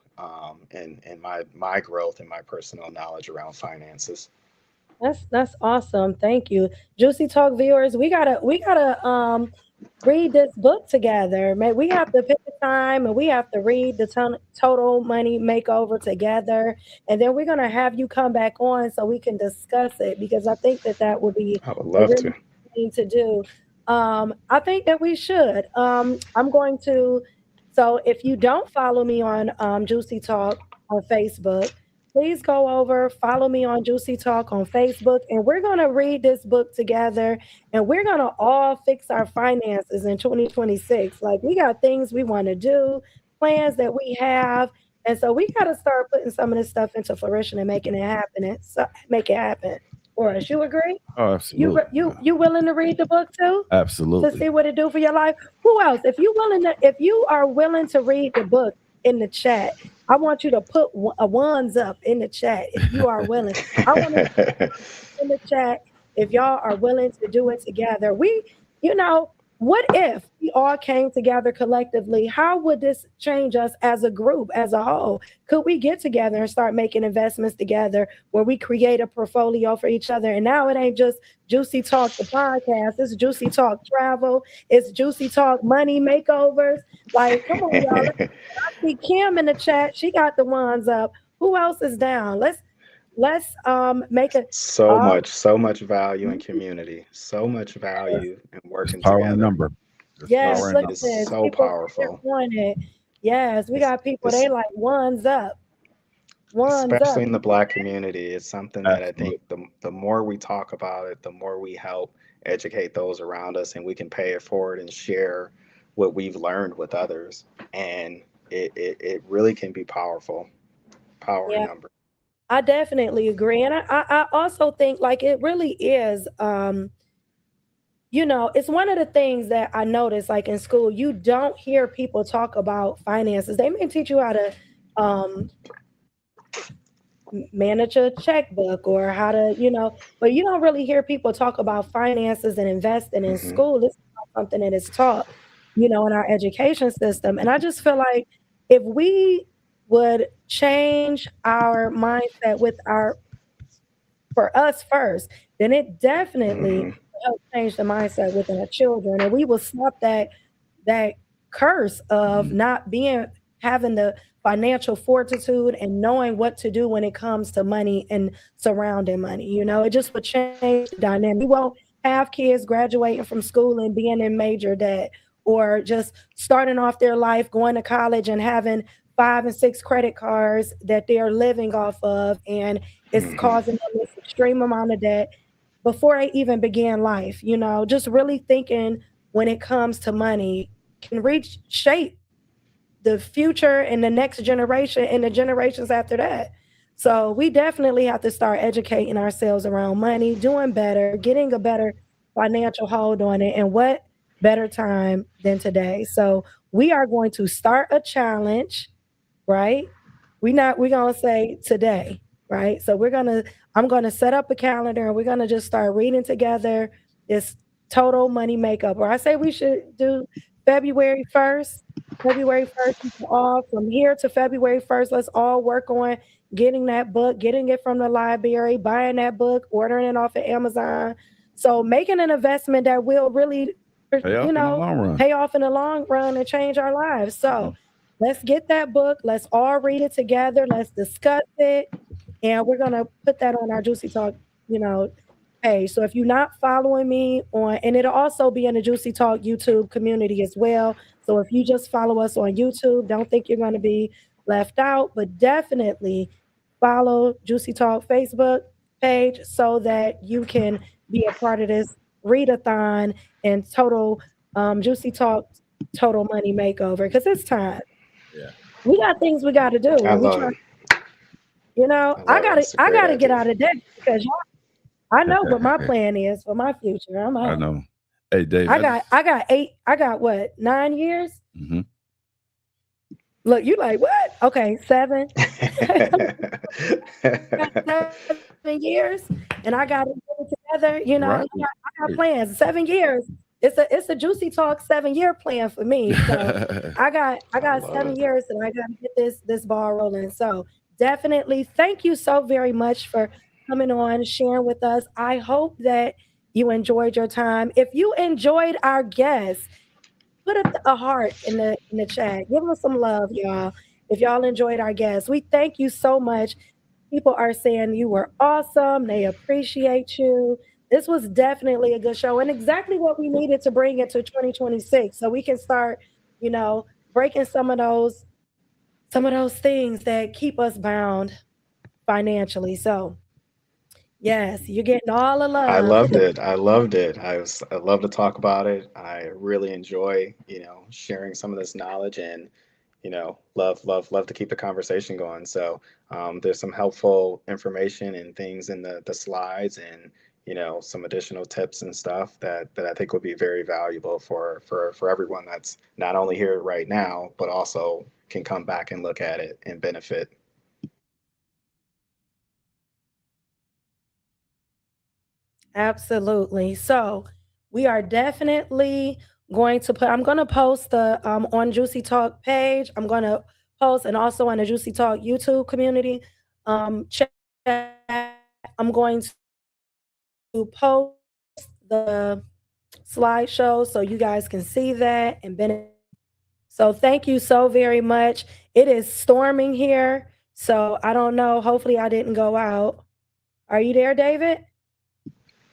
in my growth and my personal knowledge around finances. That's awesome. Thank you. Juicy Talk viewers, we gotta read this book together. Man, we have to pick a time and we have to read the Total Money Makeover together. And then we're gonna have you come back on so we can discuss it because I think that that would be I would a love really to. good thing to do. I think that we should. I'm going to. So if you don't follow me on Juicy Talk on Facebook, please go over, follow me on Juicy Talk on Facebook, and we're going to read this book together and we're going to all fix our finances in 2026. Like, we got things we want to do, plans that we have. And so we got to start putting some of this stuff into fruition and making it happen. Make it happen for us. You agree? Oh, absolutely. You willing to read the book too? To Absolutely. see what it do for your life. Who else? If you are willing to read the book in the chat, I want you to put a ones up in the chat if you are willing. I want to in the chat if y'all are willing to do it together. You know, what if we all came together collectively? How would this change us as a group, as a whole? Could we get together and start making investments together where we create a portfolio for each other? And now it ain't just Juicy Talk, the podcast, it's Juicy Talk Travel, it's Juicy Talk Money Makeovers. Like, come on, y'all. See Kim in the chat. She got the ones up. Who else is down? Let's make a uh, So much value in community, so much value in There's working power in together. number. There's yes, power in look It at is number. this. so People powerful. they're on it. Yes, we It's got people, it's they like ones up. Ones especially up. in the Black community. It's something that I Absolutely. think the more we talk about it, the more we help educate those around us, and we can pay it forward and share what we've learned with others. And it really can be powerful. Power in Yeah, number. I definitely agree. And I also think like it really is it's one of the things that I noticed like in school, you don't hear people talk about finances. They may teach you how to um manage a checkbook or how to, but you don't really hear people talk about finances and investing in Hmm. school. This is not something that is taught, in our education system. And I just feel like if we would change our mindset with our for us first, then it definitely Hmm. will help change the mindset within our children. And we will stop that curse of Mhm. not being having the financial fortitude and knowing what to do when it comes to money and surrounding money. It just would change the dynamic. We won't have kids graduating from school and being in major debt or just starting off their life going to college and having 5 and 6 credit cards that they're living off of, and it's Hmm. causing them this extreme amount of debt before they even began life. Just really thinking when it comes to money can reach shape the future and the next generation and the generations after that. So we definitely have to start educating ourselves around money, doing better, getting a better financial hold on it. And what better time than today? So we are going to start a challenge, right? We're gonna say today, right? So I'm gonna set up a calendar and we're gonna just start reading together this total money makeup. Or I say we should do February 1st. February 1st, we can all from here to February 1st, let's all work on getting that book, getting it from the library, buying that book, ordering it off of Amazon. So making an investment that will really, Pay you off in the know, long run. pay off in the long run and change our lives. So Mhm. let's get that book. Let's all read it together. Let's discuss it. And we're going to put that on our Juicy Talk, you know, page. So if you're not following me on, and it'll also be in the Juicy Talk YouTube community as well. So if you just follow us on YouTube, don't think you're going to be left out, but definitely follow Juicy Talk Facebook page so that you can be a part of this readathon and total Juicy Talk total money makeover because it's time. Yeah. We got things we got to do, I and we love try. it. I I love it. gotta It's a I great gotta get idea. out of debt because I know what my plan is for my future. I'm I out. know. Hey, Dave, I got I got eight. I got what 9 years? mhm. Look, you like what? Okay, seven. Got 7 years, and I got it all together. Right. I got Right. plans. 7 years. It's a Juicy Talk 7 year plan for me. So I I got love seven it. years, and I got to get this ball rolling. So definitely, thank you so very much for coming on, sharing with us. I hope that you enjoyed your time. If you enjoyed our guests, put a heart in the chat. Give us some love, y'all. If y'all enjoyed our guests, we thank you so much. People are saying you were awesome. They appreciate you. This was definitely a good show and exactly what we needed to bring into 2026 so we can start, you know, breaking some of those things that keep us bound financially. So, yes, you're getting all the I love. loved it. I loved it. I love to talk about it. I really enjoy, sharing some of this knowledge, and, love to keep the conversation going. So there's some helpful information and things in the slides, and, some additional tips and stuff that I think would be very valuable for everyone that's not only here right now, but also can come back and look at it and benefit. Absolutely. So we are definitely I'm going to post the on Juicy Talk page. I'm going to post and also on the Juicy Talk YouTube community chat. I'm going to post the slideshow so you guys can see that and benefit. So thank you so very much. It is storming here, so I don't know. Hopefully, I didn't go out. Are you there, David?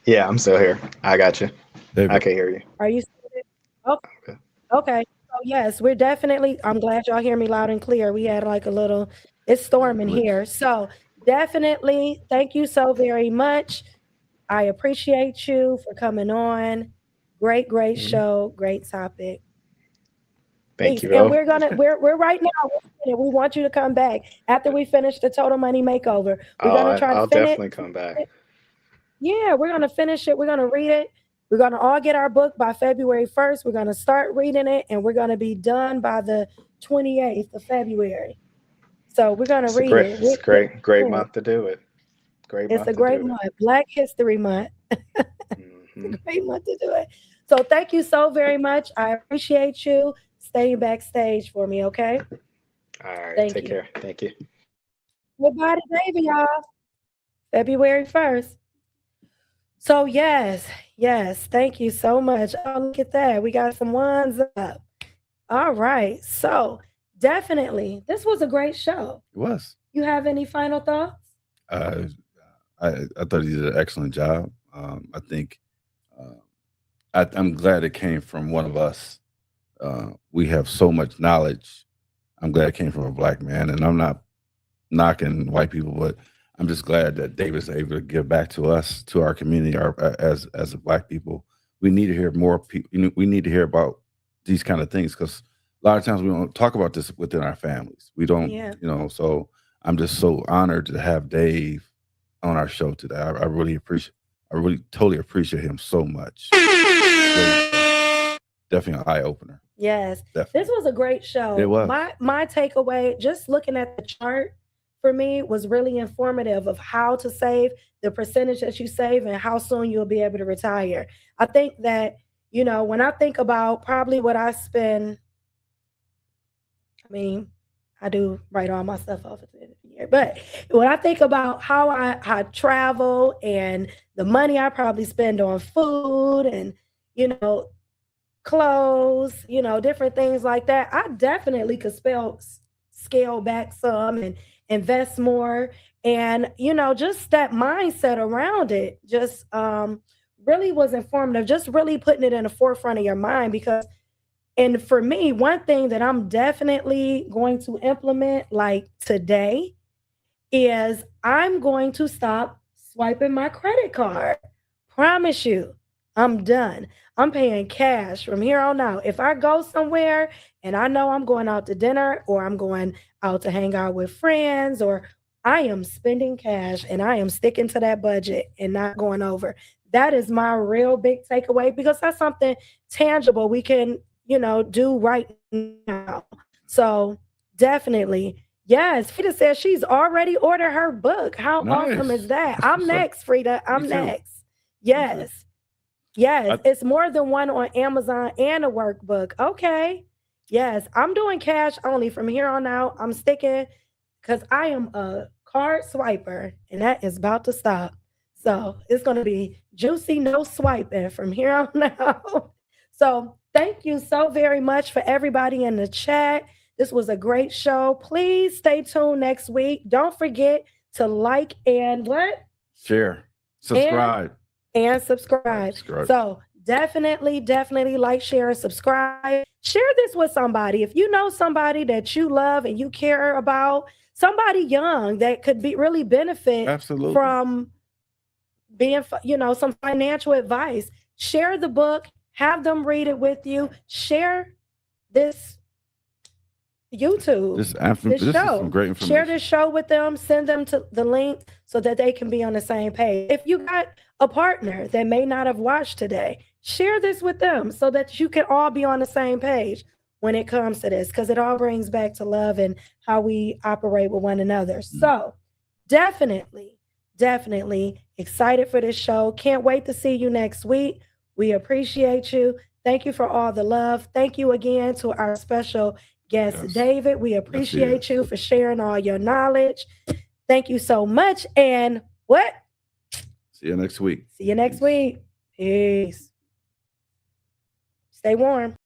Yeah, I'm still here. I got you. I David. can hear you. Are you still there? Oh, Okay. okay. So yes, we're definitely. I'm glad y'all hear me loud and clear. We had like a little. It's storming Glitch. here, so definitely. Thank you so very much. I appreciate you for coming on. Great Mhm. show. Great topic. Thank Peace. you, And O. we're right now. We want you to come back after we finish the Total Money Makeover. We're Oh, gonna try to I'll finish definitely come back. it. Yeah, we're gonna finish it. We're gonna read it. We're gonna all get our book by February 1st. We're gonna start reading it and we're gonna be done by the 28th of February. So we're gonna read it. It's a great Yeah, month to do it. Great it's month a to great do it. month, Black History Month. It's Hmm. a great month to do it. So thank you so very much. I appreciate you staying backstage for me, okay? All right. Thank Take you. care. Thank you. Goodbye to David, y'all. February 1st. So yes, thank you so much. Oh, look at that. We got some ones up. All right. So definitely, this was a great show. It was. You have any final thoughts? Uh, I thought he did an excellent job. I think uh, I'm glad it came from one of us. We have so much knowledge. I'm glad it came from a black man, and I'm not knocking white people, but I'm just glad that David's able to give back to us, to our community, as a black people. We need to hear more people. We need to hear about these kind of things because a lot of times we don't talk about this within our families. We don't, Yeah. So I'm just so honored to have Dave on our show today. I really appreciate. I really totally appreciate him so much. Really, definitely an eye opener. Yes. This Definitely, was a great it show. was. My takeaway, just looking at the chart for me, was really informative of how to save, the percentage that you save, and how soon you'll be able to retire. I think that, when I think about probably what I spend, I mean, I do write all my stuff off at the end of the year. But when I think about how I travel and the money I probably spend on food and, you know, clothes, different things like that, I definitely could scale back some and invest more. And, just that mindset around it just really was informative, just really putting it in the forefront of your mind because and for me, one thing that I'm definitely going to implement like today is I'm going to stop swiping my credit card. Promise you, I'm done. I'm paying cash from here on out. If I go somewhere and I know I'm going out to dinner or I'm going out to hang out with friends or I am spending cash and I am sticking to that budget and not going over. That is my real big takeaway because that's something tangible we can, do right now. So definitely. Yes, Frida says she's already ordered her book. How awesome is Nice. that? That's I'm what's up. next, Frida. Me I'm too. next. Me too. Yes. Yes. I, It's more than one on Amazon and a workbook. Okay. Yes. I'm doing cash only from here on out. I'm sticking because I am a card swiper and that is about to stop. So it's going to be juicy, no swiping from here on out. So thank you so very much for everybody in the chat. This was a great show. Please stay tuned next week. Don't forget to like and what? share, And subscribe. subscribe. Subscribe. So definitely like, share, and subscribe. Share this with somebody. If you know somebody that you love and you care about, somebody young that could be really benefit Absolutely. from being, some financial advice. Share the book, have them read it with you. Share this YouTube, This this is some show. great Share information. this show with them, send them to the link so that they can be on the same page. If you got a partner that may not have watched today, share this with them so that you can all be on the same page when it comes to this, because it all brings back to love and how we operate with one another. So definitely excited for this show. Can't wait to see you next week. We appreciate you. Thank you for all the love. Thank you again to our special guest, Yes. David. We appreciate you for sharing all your knowledge. Thank you so much. And what? See you next week. See you next week. Peace. Stay warm.